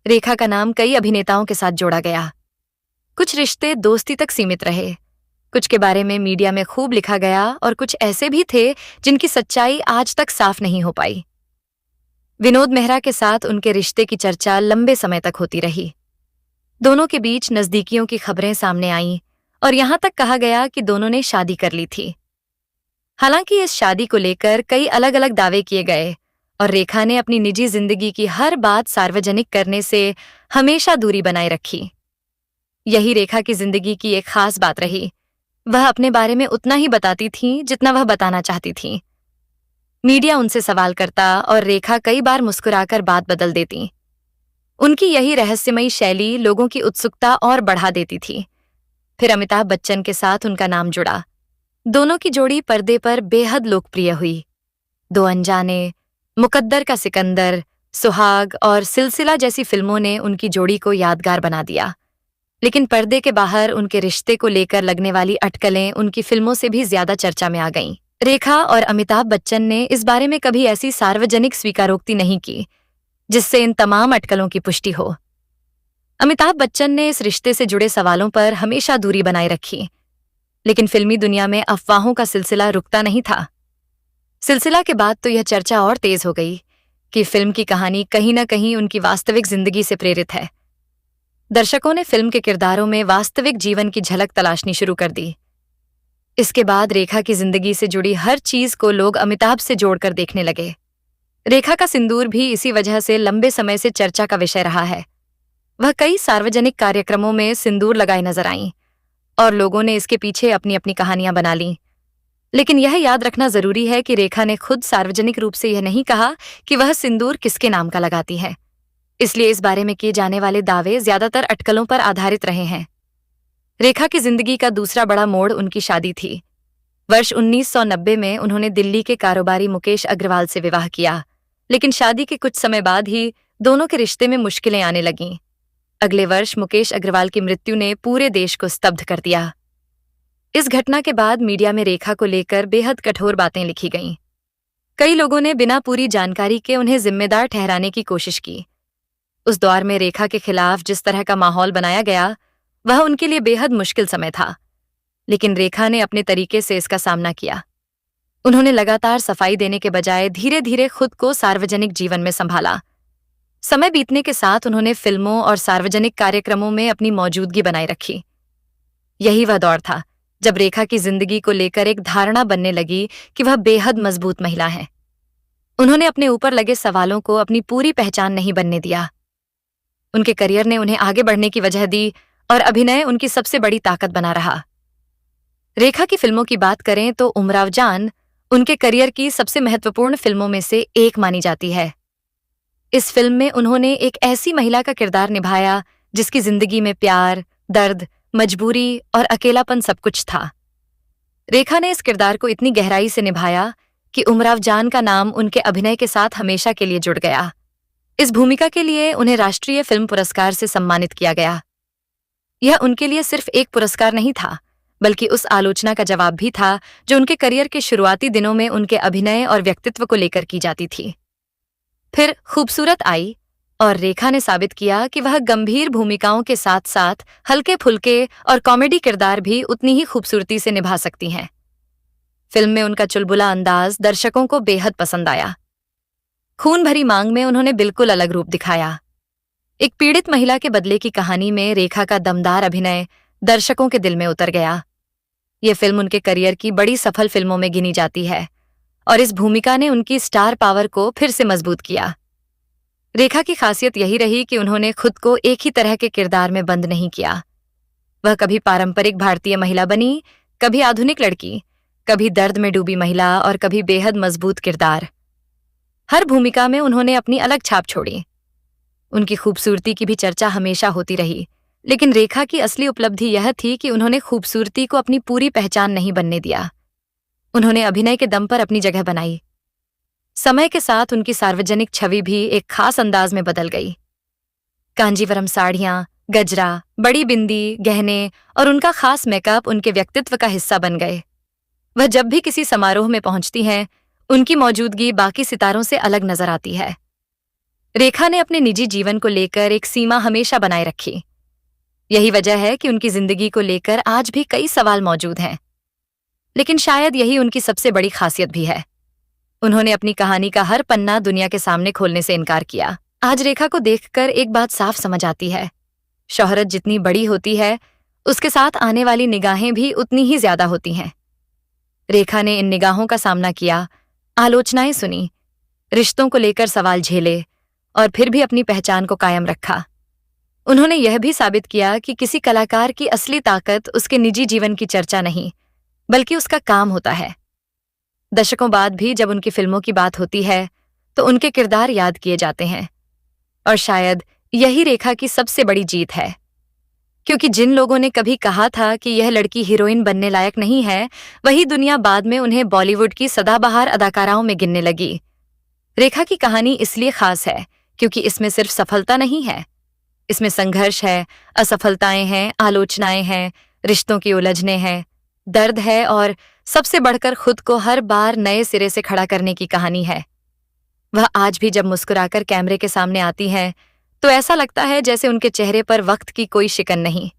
रेखा का नाम कई अभिनेताओं के साथ जोड़ा गया। कुछ रिश्ते दोस्ती तक सीमित रहे, कुछ के बारे में मीडिया में खूब लिखा गया और कुछ ऐसे भी थे जिनकी सच्चाई आज तक साफ नहीं हो पाई। विनोद मेहरा के साथ उनके रिश्ते की चर्चा लंबे समय तक होती रही। दोनों के बीच नजदीकियों की खबरें सामने आईं और यहां तक कहा गया कि दोनों ने शादी कर ली थी। हालांकि इस शादी को लेकर कई अलग अलग दावे किए गए और रेखा ने अपनी निजी जिंदगी की हर बात सार्वजनिक करने से हमेशा दूरी बनाए रखी। यही रेखा की जिंदगी की एक खास बात रही। वह अपने बारे में उतना ही बताती थीं जितना वह बताना चाहती थीं। मीडिया उनसे सवाल करता और रेखा कई बार मुस्कुराकर बात बदल देती। उनकी यही रहस्यमयी शैली लोगों की उत्सुकता और बढ़ा देती थी। फिर अमिताभ बच्चन के साथ उनका नाम जुड़ा। दोनों की जोड़ी पर्दे पर बेहद लोकप्रिय हुई। दो अनजाने, मुकद्दर का सिकंदर, सुहाग और सिलसिला जैसी फिल्मों ने उनकी जोड़ी को यादगार बना दिया। लेकिन पर्दे के बाहर उनके रिश्ते को लेकर लगने वाली अटकलें उनकी फिल्मों से भी ज्यादा चर्चा में आ गईं। रेखा और अमिताभ बच्चन ने इस बारे में कभी ऐसी सार्वजनिक स्वीकारोक्ति नहीं की जिससे इन तमाम अटकलों की पुष्टि हो। अमिताभ बच्चन ने इस रिश्ते से जुड़े सवालों पर हमेशा दूरी बनाए रखी, लेकिन फिल्मी दुनिया में अफवाहों का सिलसिला रुकता नहीं था। सिलसिला के बाद तो यह चर्चा और तेज हो गई कि फिल्म की कहानी कहीं न कहीं उनकी वास्तविक जिंदगी से प्रेरित है। दर्शकों ने फिल्म के किरदारों में वास्तविक जीवन की झलक तलाशनी शुरू कर दी। इसके बाद रेखा की जिंदगी से जुड़ी हर चीज को लोग अमिताभ से जोड़कर देखने लगे। रेखा का सिंदूर भी इसी वजह से लंबे समय से चर्चा का विषय रहा है। वह कई सार्वजनिक कार्यक्रमों में सिंदूर लगाए नजर आईं और लोगों ने इसके पीछे अपनी अपनी कहानियां बना लीं। लेकिन यह याद रखना जरूरी है कि रेखा ने खुद सार्वजनिक रूप से यह नहीं कहा कि वह सिंदूर किसके नाम का लगाती है। इसलिए इस बारे में किए जाने वाले दावे ज्यादातर अटकलों पर आधारित रहे हैं। रेखा की जिंदगी का दूसरा बड़ा मोड़ उनकी शादी थी। वर्ष 1990 में उन्होंने दिल्ली के कारोबारी मुकेश अग्रवाल से विवाह किया, लेकिन शादी के कुछ समय बाद ही दोनों के रिश्ते में मुश्किलें आने लगीं। अगले वर्ष मुकेश अग्रवाल की मृत्यु ने पूरे देश को स्तब्ध कर दिया। इस घटना के बाद मीडिया में रेखा को लेकर बेहद कठोर बातें लिखी गईं। कई लोगों ने बिना पूरी जानकारी के उन्हें जिम्मेदार ठहराने की कोशिश की। उस दौर में रेखा के खिलाफ जिस तरह का माहौल बनाया गया, वह उनके लिए बेहद मुश्किल समय था। लेकिन रेखा ने अपने तरीके से इसका सामना किया। उन्होंने लगातार सफाई देने के बजाय धीरे धीरे खुद को सार्वजनिक जीवन में संभाला। समय बीतने के साथ उन्होंने फिल्मों और सार्वजनिक कार्यक्रमों में अपनी मौजूदगी बनाए रखी। यही वह दौर था जब रेखा की जिंदगी को लेकर एक धारणा बनने लगी कि वह बेहद मजबूत महिला है। उन्होंने अपने ऊपर लगे सवालों को अपनी पूरी पहचान नहीं बनने दिया। उनके करियर ने उन्हें आगे बढ़ने की वजह दी और अभिनय उनकी सबसे बड़ी ताकत बना रहा। रेखा की फिल्मों की बात करें तो उमराव जान उनके करियर की सबसे महत्वपूर्ण फिल्मों में से एक मानी जाती है। इस फिल्म में उन्होंने एक ऐसी महिला का किरदार निभाया जिसकी जिंदगी में प्यार, दर्द, मजबूरी और अकेलापन सब कुछ था। रेखा ने इस किरदार को इतनी गहराई से निभाया कि उमराव जान का नाम उनके अभिनय के साथ हमेशा के लिए जुड़ गया। इस भूमिका के लिए उन्हें राष्ट्रीय फिल्म पुरस्कार से सम्मानित किया गया। यह उनके लिए सिर्फ एक पुरस्कार नहीं था, बल्कि उस आलोचना का जवाब भी था जो उनके करियर के शुरुआती दिनों में उनके अभिनय और व्यक्तित्व को लेकर की जाती थी। फिर खूबसूरत आई और रेखा ने साबित किया कि वह गंभीर भूमिकाओं के साथ साथ हल्के फुल्के और कॉमेडी किरदार भी उतनी ही खूबसूरती से निभा सकती हैं। फिल्म में उनका चुलबुला अंदाज दर्शकों को बेहद पसंद आया। खून भरी मांग में उन्होंने बिल्कुल अलग रूप दिखाया। एक पीड़ित महिला के बदले की कहानी में रेखा का दमदार अभिनय दर्शकों के दिल में उतर गया। ये फिल्म उनके करियर की बड़ी सफल फिल्मों में गिनी जाती है और इस भूमिका ने उनकी स्टार पावर को फिर से मजबूत किया। रेखा की खासियत यही रही कि उन्होंने खुद को एक ही तरह के किरदार में बंद नहीं किया। वह कभी पारंपरिक भारतीय महिला बनी, कभी आधुनिक लड़की, कभी दर्द में डूबी महिला और कभी बेहद मजबूत किरदार। हर भूमिका में उन्होंने अपनी अलग छाप छोड़ी। उनकी खूबसूरती की भी चर्चा हमेशा होती रही, लेकिन रेखा की असली उपलब्धि यह थी कि उन्होंने खूबसूरती को अपनी पूरी पहचान नहीं बनने दिया। उन्होंने अभिनय के दम पर अपनी जगह बनाई। समय के साथ उनकी सार्वजनिक छवि भी एक खास अंदाज में बदल गई। कांजीवरम साड़ियां, गजरा, बड़ी बिंदी, गहने और उनका खास मेकअप उनके व्यक्तित्व का हिस्सा बन गए। वह जब भी किसी समारोह में पहुंचती हैं, उनकी मौजूदगी बाकी सितारों से अलग नजर आती है। रेखा ने अपने निजी जीवन को लेकर एक सीमा हमेशा बनाए रखी। यही वजह है कि उनकी जिंदगी को लेकर आज भी कई सवाल मौजूद हैं, लेकिन शायद यही उनकी सबसे बड़ी खासियत भी है। उन्होंने अपनी कहानी का हर पन्ना दुनिया के सामने खोलने से इनकार किया। आज रेखा को देखकर एक बात साफ समझ आती है, शोहरत जितनी बड़ी होती है, उसके साथ आने वाली निगाहें भी उतनी ही ज्यादा होती हैं। रेखा ने इन निगाहों का सामना किया, आलोचनाएं सुनी, रिश्तों को लेकर सवाल झेले और फिर भी अपनी पहचान को कायम रखा। उन्होंने यह भी साबित किया कि किसी कलाकार की असली ताकत उसके निजी जीवन की चर्चा नहीं, बल्कि उसका काम होता है। दशकों बाद भी जब उनकी फिल्मों की बात होती है, तो उनके किरदार याद किए जाते हैं। और शायद यही रेखा की सबसे बड़ी जीत है, क्योंकि जिन लोगों ने कभी कहा था कि यह लड़की हीरोइन बनने लायक नहीं है, वही दुनिया बाद में उन्हें बॉलीवुड की सदाबहार अदाकाराओं में गिनने लगी। रेखा की कहानी इसलिए खास है क्योंकि इसमें सिर्फ सफलता नहीं है, इसमें संघर्ष है, असफलताएं हैं, आलोचनाएं हैं, रिश्तों की उलझने हैं, दर्द है और सबसे बढ़कर खुद को हर बार नए सिरे से खड़ा करने की कहानी है। वह आज भी जब मुस्कुराकर कैमरे के सामने आती हैं, तो ऐसा लगता है जैसे उनके चेहरे पर वक्त की कोई शिकन नहीं।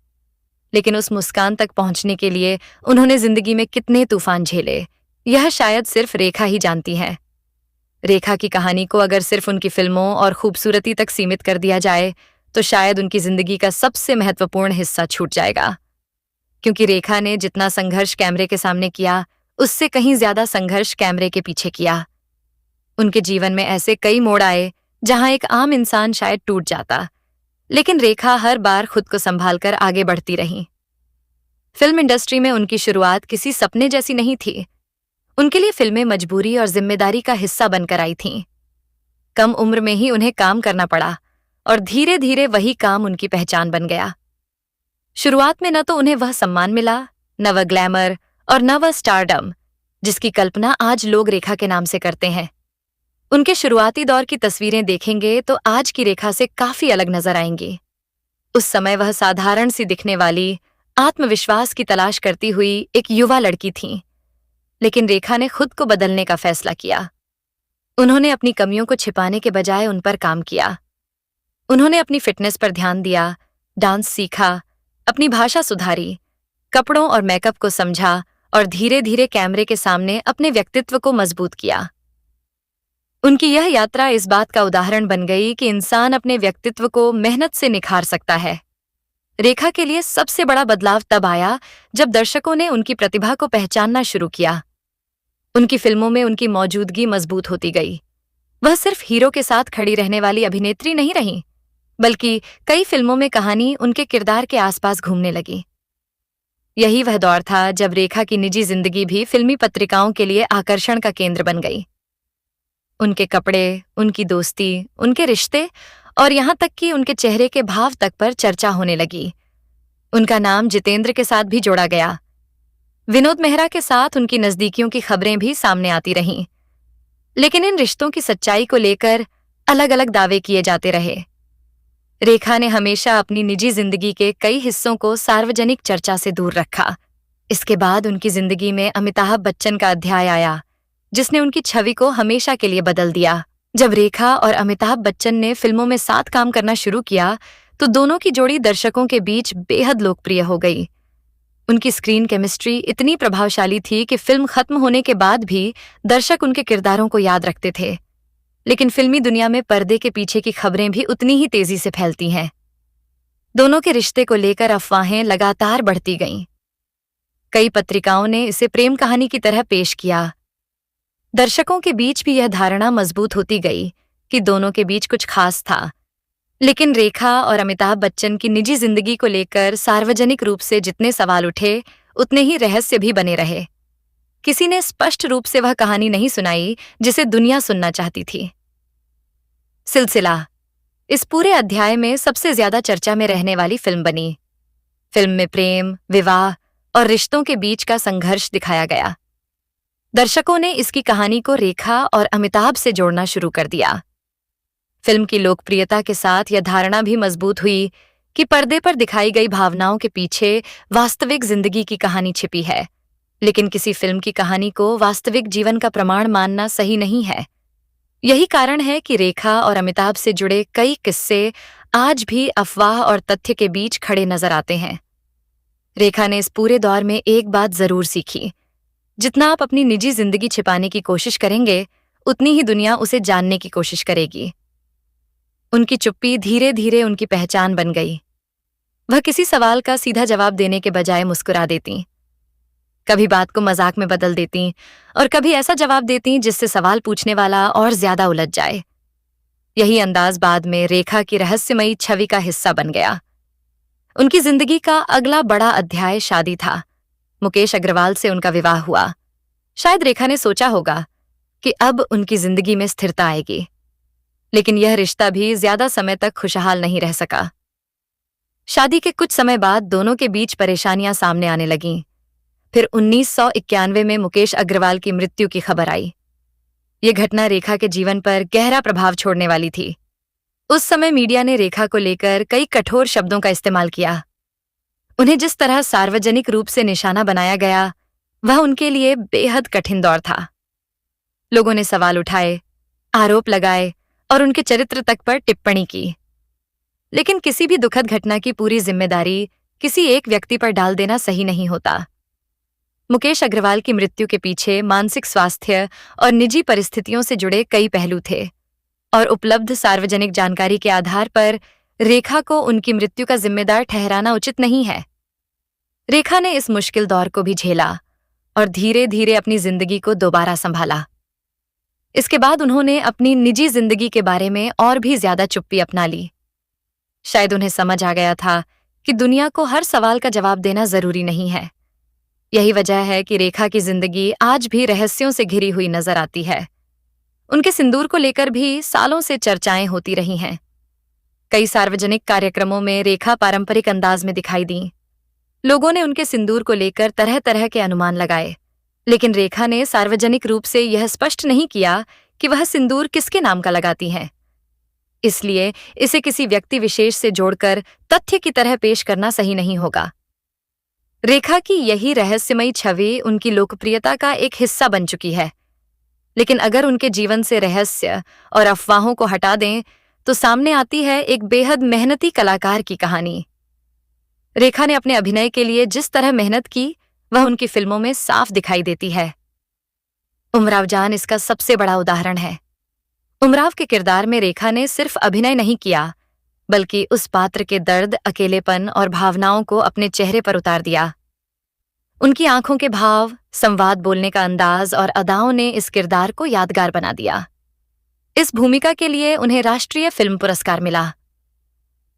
लेकिन उस मुस्कान तक पहुंचने के लिए उन्होंने जिंदगी में कितने तूफान झेले, यह शायद सिर्फ रेखा ही जानती है। रेखा की कहानी को अगर सिर्फ उनकी फिल्मों और खूबसूरती तक सीमित कर दिया जाए, तो शायद उनकी जिंदगी का सबसे महत्वपूर्ण हिस्सा छूट जाएगा। क्योंकि रेखा ने जितना संघर्ष कैमरे के सामने किया, उससे कहीं ज्यादा संघर्ष कैमरे के पीछे किया। उनके जीवन में ऐसे कई मोड़ आए जहां एक आम इंसान शायद टूट जाता, लेकिन रेखा हर बार खुद को संभालकर आगे बढ़ती रही। फिल्म इंडस्ट्री में उनकी शुरुआत किसी सपने जैसी नहीं थी। उनके लिए फिल्में मजबूरी और जिम्मेदारी का हिस्सा बनकर आई थीं। कम उम्र में ही उन्हें काम करना पड़ा और धीरे धीरे वही काम उनकी पहचान बन गया। शुरुआत में न तो उन्हें वह सम्मान मिला, न वह ग्लैमर और न वह स्टारडम जिसकी कल्पना आज लोग रेखा के नाम से करते हैं। उनके शुरुआती दौर की तस्वीरें देखेंगे तो आज की रेखा से काफी अलग नजर आएंगी। उस समय वह साधारण सी दिखने वाली, आत्मविश्वास की तलाश करती हुई एक युवा लड़की थीं। लेकिन रेखा ने खुद को बदलने का फैसला किया। उन्होंने अपनी कमियों को छिपाने के बजाय उन पर काम किया। उन्होंने अपनी फिटनेस पर ध्यान दिया, डांस सीखा, अपनी भाषा सुधारी, कपड़ों और मेकअप को समझा और धीरे धीरे कैमरे के सामने अपने व्यक्तित्व को मजबूत किया। उनकी यह यात्रा इस बात का उदाहरण बन गई कि इंसान अपने व्यक्तित्व को मेहनत से निखार सकता है। रेखा के लिए सबसे बड़ा बदलाव तब आया जब दर्शकों ने उनकी प्रतिभा को पहचानना शुरू किया। उनकी फिल्मों में उनकी मौजूदगी मजबूत होती गई। वह सिर्फ हीरो के साथ खड़ी रहने वाली अभिनेत्री नहीं रही, बल्कि कई फिल्मों में कहानी उनके किरदार के आसपास घूमने लगी। यही वह दौर था जब रेखा की निजी जिंदगी भी फिल्मी पत्रिकाओं के लिए आकर्षण का केंद्र बन गई। उनके कपड़े, उनकी दोस्ती, उनके रिश्ते और यहां तक कि उनके चेहरे के भाव तक पर चर्चा होने लगी। उनका नाम जितेंद्र के साथ भी जोड़ा गया। विनोद मेहरा के साथ उनकी नजदीकियों की खबरें भी सामने आती रहीं। लेकिन इन रिश्तों की सच्चाई को लेकर अलग अलग दावे किए जाते रहे। रेखा ने हमेशा अपनी निजी जिंदगी के कई हिस्सों को सार्वजनिक चर्चा से दूर रखा। इसके बाद उनकी जिंदगी में अमिताभ बच्चन का अध्याय आया, जिसने उनकी छवि को हमेशा के लिए बदल दिया। जब रेखा और अमिताभ बच्चन ने फिल्मों में साथ काम करना शुरू किया, तो दोनों की जोड़ी दर्शकों के बीच बेहद लोकप्रिय हो गई। उनकी स्क्रीन केमिस्ट्री इतनी प्रभावशाली थी कि फिल्म खत्म होने के बाद भी दर्शक उनके किरदारों को याद रखते थे। लेकिन फिल्मी दुनिया में पर्दे के पीछे की खबरें भी उतनी ही तेजी से फैलती हैं। दोनों के रिश्ते को लेकर अफवाहें लगातार बढ़ती गईं। कई पत्रिकाओं ने इसे प्रेम कहानी की तरह पेश किया। दर्शकों के बीच भी यह धारणा मजबूत होती गई कि दोनों के बीच कुछ खास था। लेकिन रेखा और अमिताभ बच्चन की निजी जिंदगी को लेकर सार्वजनिक रूप से जितने सवाल उठे, उतने ही रहस्य भी बने रहे। किसी ने स्पष्ट रूप से वह कहानी नहीं सुनाई जिसे दुनिया सुनना चाहती थी। सिलसिला इस पूरे अध्याय में सबसे ज्यादा चर्चा में रहने वाली फिल्म बनी। फिल्म में प्रेम, विवाह और रिश्तों के बीच का संघर्ष दिखाया गया। दर्शकों ने इसकी कहानी को रेखा और अमिताभ से जोड़ना शुरू कर दिया। फिल्म की लोकप्रियता के साथ यह धारणा भी मजबूत हुई कि पर्दे पर दिखाई गई भावनाओं के पीछे वास्तविक जिंदगी की कहानी छिपी है। लेकिन किसी फिल्म की कहानी को वास्तविक जीवन का प्रमाण मानना सही नहीं है। यही कारण है कि रेखा और अमिताभ से जुड़े कई किस्से आज भी अफवाह और तथ्य के बीच खड़े नजर आते हैं। रेखा ने इस पूरे दौर में एक बात जरूर सीखी, जितना आप अपनी निजी जिंदगी छिपाने की कोशिश करेंगे, उतनी ही दुनिया उसे जानने की कोशिश करेगी। उनकी चुप्पी धीरे धीरे उनकी पहचान बन गई। वह किसी सवाल का सीधा जवाब देने के बजाय मुस्कुरा देती, कभी बात को मजाक में बदल देती और कभी ऐसा जवाब देती जिससे सवाल पूछने वाला और ज्यादा उलझ जाए। यही अंदाज बाद में रेखा की रहस्यमयी छवि का हिस्सा बन गया। उनकी जिंदगी का अगला बड़ा अध्याय शादी था। मुकेश अग्रवाल से उनका विवाह हुआ। शायद रेखा ने सोचा होगा कि अब उनकी जिंदगी में स्थिरता आएगी, लेकिन यह रिश्ता भी ज्यादा समय तक खुशहाल नहीं रह सका। शादी के कुछ समय बाद दोनों के बीच परेशानियां सामने आने लगीं। फिर 1991 में मुकेश अग्रवाल की मृत्यु की खबर आई। ये घटना रेखा के जीवन पर गहरा प्रभाव छोड़ने वाली थी। उस समय मीडिया ने रेखा को लेकर कई कठोर शब्दों का इस्तेमाल किया। उन्हें जिस तरह सार्वजनिक रूप से निशाना बनाया गया, वह उनके लिए बेहद कठिन दौर था। लोगों ने सवाल उठाए, आरोप लगाए और उनके चरित्र तक पर टिप्पणी की। लेकिन किसी भी दुखद घटना की पूरी जिम्मेदारी किसी एक व्यक्ति पर डाल देना सही नहीं होता। मुकेश अग्रवाल की मृत्यु के पीछे मानसिक स्वास्थ्य और निजी परिस्थितियों से जुड़े कई पहलू थे, और उपलब्ध सार्वजनिक जानकारी के आधार पर रेखा को उनकी मृत्यु का जिम्मेदार ठहराना उचित नहीं है। रेखा ने इस मुश्किल दौर को भी झेला और धीरे धीरे अपनी जिंदगी को दोबारा संभाला। इसके बाद उन्होंने अपनी निजी जिंदगी के बारे में और भी ज्यादा चुप्पी अपना ली। शायद उन्हें समझ आ गया था कि दुनिया को हर सवाल का जवाब देना जरूरी नहीं है। यही वजह है कि रेखा की जिंदगी आज भी रहस्यों से घिरी हुई नजर आती है। उनके सिंदूर को लेकर भी सालों से चर्चाएं होती रही हैं। कई सार्वजनिक कार्यक्रमों में रेखा पारंपरिक अंदाज में दिखाई दी। लोगों ने उनके सिंदूर को लेकर तरह तरह के अनुमान लगाए, लेकिन रेखा ने सार्वजनिक रूप से यह स्पष्ट नहीं किया कि वह सिंदूर किसके नाम का लगाती हैं। इसलिए इसे किसी व्यक्ति विशेष से जोड़कर तथ्य की तरह पेश करना सही नहीं होगा। रेखा की यही रहस्यमयी छवि उनकी लोकप्रियता का एक हिस्सा बन चुकी है। लेकिन अगर उनके जीवन से रहस्य और अफवाहों को हटा दें तो सामने आती है एक बेहद मेहनती कलाकार की कहानी। रेखा ने अपने अभिनय के लिए जिस तरह मेहनत की, वह उनकी फिल्मों में साफ दिखाई देती है। उमराव जान इसका सबसे बड़ा उदाहरण है। उमराव के किरदार में रेखा ने सिर्फ अभिनय नहीं किया, बल्कि उस पात्र के दर्द, अकेलेपन और भावनाओं को अपने चेहरे पर उतार दिया। उनकी आंखों के भाव, संवाद बोलने का अंदाज और अदाओं ने इस किरदार को यादगार बना दिया। इस भूमिका के लिए उन्हें राष्ट्रीय फिल्म पुरस्कार मिला।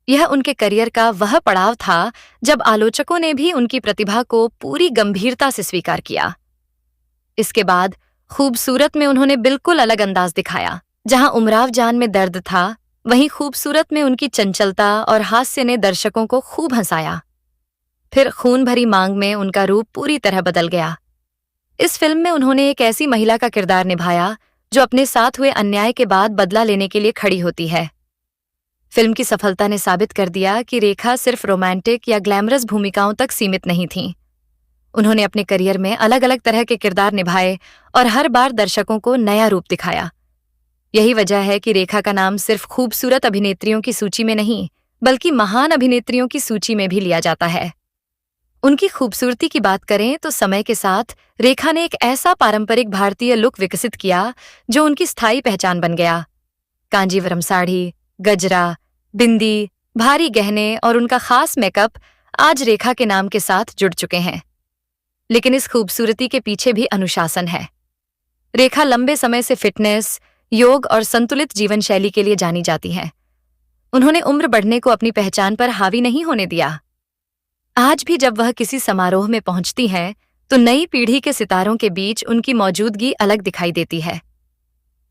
यह उनके करियर का वह पड़ाव था जब आलोचकों ने भी उनकी प्रतिभा को पूरी गंभीरता से स्वीकार किया। इसके बाद खूबसूरत में उन्होंने बिल्कुल अलग अंदाज दिखाया। जहां उमराव जान में दर्द था, वहीं खूबसूरत में उनकी चंचलता और हास्य ने दर्शकों को खूब हंसाया। फिर खून भरी मांग में उनका रूप पूरी तरह बदल गया। इस फिल्म में उन्होंने एक ऐसी महिला का किरदार निभाया जो अपने साथ हुए अन्याय के बाद बदला लेने के लिए खड़ी होती है। फिल्म की सफलता ने साबित कर दिया कि रेखा सिर्फ रोमांटिक या ग्लैमरस भूमिकाओं तक सीमित नहीं थीं। उन्होंने अपने करियर में अलग अलग तरह के किरदार निभाए और हर बार दर्शकों को नया रूप दिखाया। यही वजह है कि रेखा का नाम सिर्फ खूबसूरत अभिनेत्रियों की सूची में नहीं, बल्कि महान अभिनेत्रियों की सूची में भी लिया जाता है। उनकी खूबसूरती की बात करें तो समय के साथ रेखा ने एक ऐसा पारंपरिक भारतीय लुक विकसित किया जो उनकी स्थायी पहचान बन गया। कांजीवरम साड़ी, गजरा, बिंदी, भारी गहने और उनका खास मेकअप आज रेखा के नाम के साथ जुड़ चुके हैं। लेकिन इस खूबसूरती के पीछे भी अनुशासन है। रेखा लंबे समय से फिटनेस, योग और संतुलित जीवन शैली के लिए जानी जाती है। उन्होंने उम्र बढ़ने को अपनी पहचान पर हावी नहीं होने दिया। आज भी जब वह किसी समारोह में पहुंचती हैं, तो नई पीढ़ी के सितारों के बीच उनकी मौजूदगी अलग दिखाई देती है।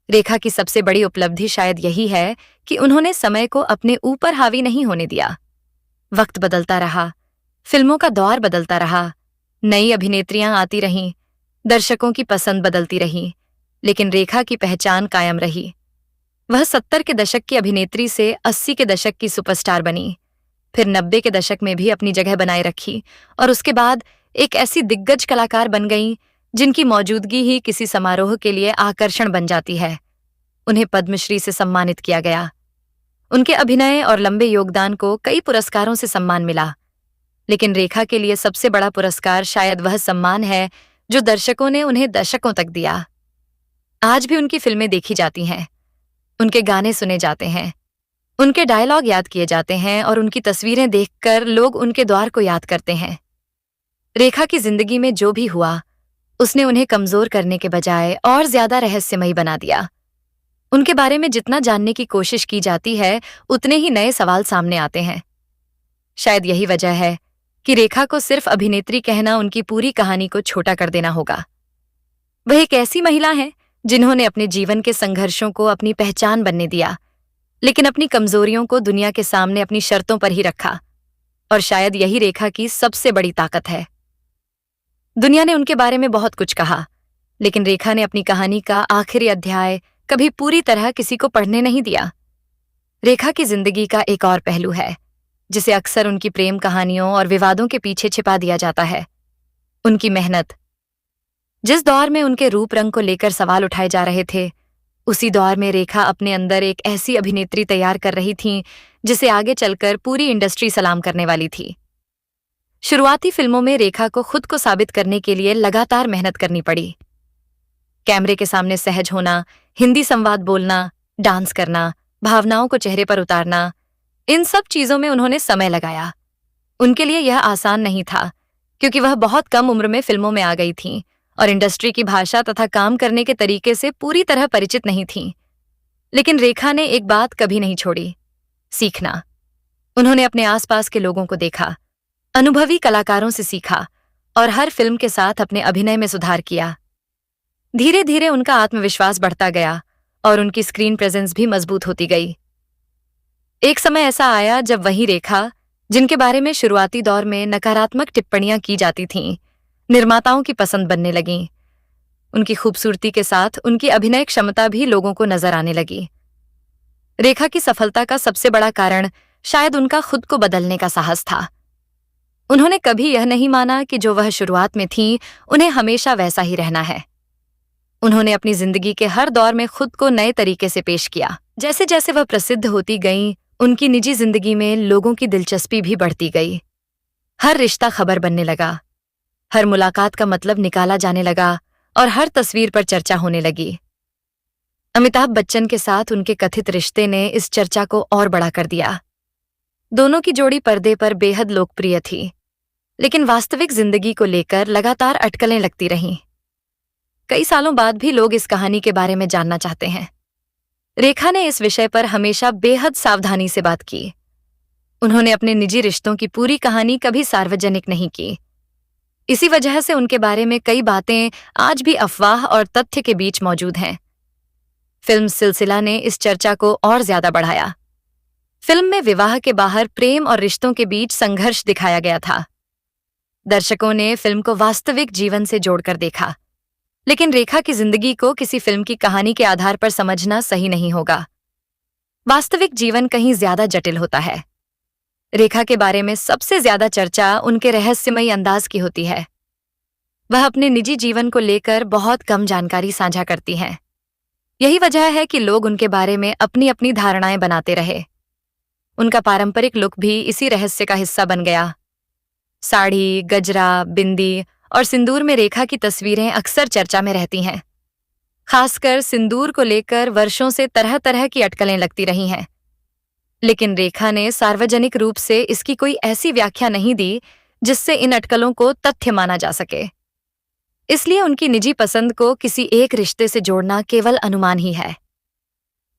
रेखा की सबसे बड़ी उपलब्धि शायद यही है कि उन्होंने समय को अपने ऊपर हावी नहीं होने दिया। वक्त बदलता रहा, फिल्मों का दौर बदलता रहा, नई अभिनेत्रियां आती रहीं, दर्शकों की पसंद बदलती रही, लेकिन रेखा की पहचान कायम रही। वह 70 के दशक की अभिनेत्री से 80 के दशक की सुपरस्टार बनी, फिर 90 के दशक में भी अपनी जगह बनाए रखी और उसके बाद एक ऐसी दिग्गज कलाकार बन गईं जिनकी मौजूदगी ही किसी समारोह के लिए आकर्षण बन जाती है। उन्हें पद्मश्री से सम्मानित किया गया। उनके अभिनय और लंबे योगदान को कई पुरस्कारों से सम्मान मिला, लेकिन रेखा के लिए सबसे बड़ा पुरस्कार शायद वह सम्मान है जो दर्शकों ने उन्हें दशकों तक दिया। आज भी उनकी फिल्में देखी जाती हैं, उनके गाने सुने जाते हैं, उनके डायलॉग याद किए जाते हैं और उनकी तस्वीरें देखकर लोग उनके द्वार को याद करते हैं। रेखा की जिंदगी में जो भी हुआ, उसने उन्हें कमजोर करने के बजाय और ज्यादा रहस्यमयी बना दिया। उनके बारे में जितना जानने की कोशिश की जाती है, उतने ही नए सवाल सामने आते हैं। शायद यही वजह है कि रेखा को सिर्फ अभिनेत्री कहना उनकी पूरी कहानी को छोटा कर देना होगा। वह एक ऐसी महिला है जिन्होंने अपने जीवन के संघर्षों को अपनी पहचान बनने दिया, लेकिन अपनी कमजोरियों को दुनिया के सामने अपनी शर्तों पर ही रखा। और शायद यही रेखा की सबसे बड़ी ताकत है। दुनिया ने उनके बारे में बहुत कुछ कहा, लेकिन रेखा ने अपनी कहानी का आखिरी अध्याय कभी पूरी तरह किसी को पढ़ने नहीं दिया। रेखा की जिंदगी का एक और पहलू है जिसे अक्सर उनकी प्रेम कहानियों और विवादों के पीछे छिपा दिया जाता है, उनकी मेहनत। जिस दौर में उनके रूप रंग को लेकर सवाल उठाए जा रहे थे, उसी दौर में रेखा अपने अंदर एक ऐसी अभिनेत्री तैयार कर रही थीं जिसे आगे चलकर पूरी इंडस्ट्री सलाम करने वाली थी। शुरुआती फिल्मों में रेखा को खुद को साबित करने के लिए लगातार मेहनत करनी पड़ी। कैमरे के सामने सहज होना, हिंदी संवाद बोलना, डांस करना, भावनाओं को चेहरे पर उतारना, इन सब चीजों में उन्होंने समय लगाया। उनके लिए यह आसान नहीं था, क्योंकि वह बहुत कम उम्र में फिल्मों में आ गई थीं और इंडस्ट्री की भाषा तथा काम करने के तरीके से पूरी तरह परिचित नहीं थीं। लेकिन रेखा ने एक बात कभी नहीं छोड़ी, सीखना। उन्होंने अपने आसपास के लोगों को देखा, अनुभवी कलाकारों से सीखा और हर फिल्म के साथ अपने अभिनय में सुधार किया। धीरे धीरे उनका आत्मविश्वास बढ़ता गया और उनकी स्क्रीन प्रेजेंस भी मजबूत होती गई। एक समय ऐसा आया जब वही रेखा, जिनके बारे में शुरुआती दौर में नकारात्मक टिप्पणियां की जाती थीं, निर्माताओं की पसंद बनने लगीं। उनकी खूबसूरती के साथ उनकी अभिनय क्षमता भी लोगों को नजर आने लगी। रेखा की सफलता का सबसे बड़ा कारण शायद उनका खुद को बदलने का साहस था। उन्होंने कभी यह नहीं माना कि जो वह शुरुआत में थीं, उन्हें हमेशा वैसा ही रहना है। उन्होंने अपनी जिंदगी के हर दौर में खुद को नए तरीके से पेश किया। जैसे जैसे वह प्रसिद्ध होती गईं, उनकी निजी जिंदगी में लोगों की दिलचस्पी भी बढ़ती गई। हर रिश्ता खबर बनने लगा, हर मुलाकात का मतलब निकाला जाने लगा और हर तस्वीर पर चर्चा होने लगी। अमिताभ बच्चन के साथ उनके कथित रिश्ते ने इस चर्चा को और बड़ा कर दिया। दोनों की जोड़ी पर्दे पर बेहद लोकप्रिय थी, लेकिन वास्तविक जिंदगी को लेकर लगातार अटकलें लगती रहीं। कई सालों बाद भी लोग इस कहानी के बारे में जानना चाहते हैं। रेखा ने इस विषय पर हमेशा बेहद सावधानी से बात की। उन्होंने अपने निजी रिश्तों की पूरी कहानी कभी सार्वजनिक नहीं की। इसी वजह से उनके बारे में कई बातें आज भी अफवाह और तथ्य के बीच मौजूद हैं। फिल्म सिलसिला ने इस चर्चा को और ज्यादा बढ़ाया। फिल्म में विवाह के बाहर प्रेम और रिश्तों के बीच संघर्ष दिखाया गया था। दर्शकों ने फिल्म को वास्तविक जीवन से जोड़कर देखा, लेकिन रेखा की जिंदगी को किसी फिल्म की कहानी के आधार पर समझना सही नहीं होगा। वास्तविक जीवन कहीं ज्यादा जटिल होता है। रेखा के बारे में सबसे ज्यादा चर्चा उनके रहस्यमयी अंदाज की होती है। वह अपने निजी जीवन को लेकर बहुत कम जानकारी साझा करती हैं। यही वजह है कि लोग उनके बारे में अपनी अपनी धारणाएं बनाते रहे। उनका पारंपरिक लुक भी इसी रहस्य का हिस्सा बन गया। साड़ी, गजरा, बिंदी और सिंदूर में रेखा की तस्वीरें अक्सर चर्चा में रहती हैं। खासकर सिंदूर को लेकर वर्षों से तरह तरह की अटकलें लगती रही हैं। लेकिन रेखा ने सार्वजनिक रूप से इसकी कोई ऐसी व्याख्या नहीं दी जिससे इन अटकलों को तथ्य माना जा सके। इसलिए उनकी निजी पसंद को किसी एक रिश्ते से जोड़ना केवल अनुमान ही है।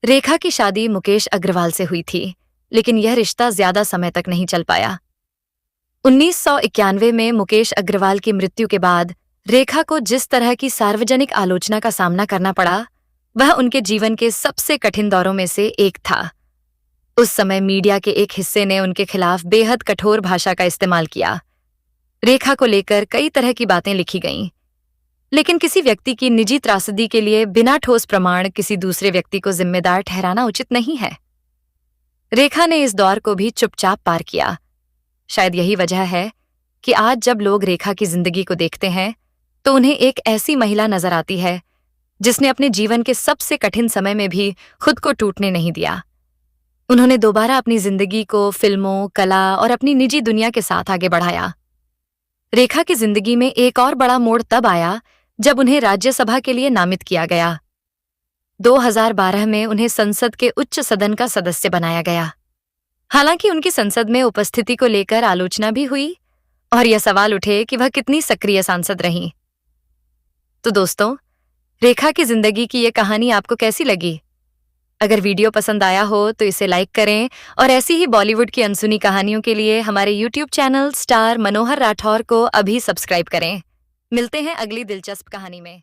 रेखा की शादी मुकेश अग्रवाल से हुई थी, लेकिन यह रिश्ता ज्यादा समय तक नहीं चल पाया। 1991 में मुकेश अग्रवाल की मृत्यु के बाद रेखा को जिस तरह की सार्वजनिक आलोचना का सामना करना पड़ा, वह उनके जीवन के सबसे कठिन दौरों में से एक था। उस समय मीडिया के एक हिस्से ने उनके खिलाफ बेहद कठोर भाषा का इस्तेमाल किया। रेखा को लेकर कई तरह की बातें लिखी गईं, लेकिन किसी व्यक्ति की निजी त्रासदी के लिए बिना ठोस प्रमाण किसी दूसरे व्यक्ति को जिम्मेदार ठहराना उचित नहीं है। रेखा ने इस दौर को भी चुपचाप पार किया। शायद यही वजह है कि आज जब लोग रेखा की जिंदगी को देखते हैं तो उन्हें एक ऐसी महिला नजर आती है जिसने अपने जीवन के सबसे कठिन समय में भी खुद को टूटने नहीं दिया। उन्होंने दोबारा अपनी जिंदगी को फिल्मों, कला और अपनी निजी दुनिया के साथ आगे बढ़ाया। रेखा की जिंदगी में एक और बड़ा मोड़ तब आया जब उन्हें राज्यसभा के लिए नामित किया गया। 2012 में उन्हें संसद के उच्च सदन का सदस्य बनाया गया। हालांकि उनकी संसद में उपस्थिति को लेकर आलोचना भी हुई और यह सवाल उठे कि वह कितनी सक्रिय सांसद रहीं। तो दोस्तों, रेखा की जिंदगी की ये कहानी आपको कैसी लगी? अगर वीडियो पसंद आया हो तो इसे लाइक करें और ऐसी ही बॉलीवुड की अनसुनी कहानियों के लिए हमारे YouTube चैनल स्टार मनोहर राठौर को अभी सब्सक्राइब करें। मिलते हैं अगली दिलचस्प कहानी में।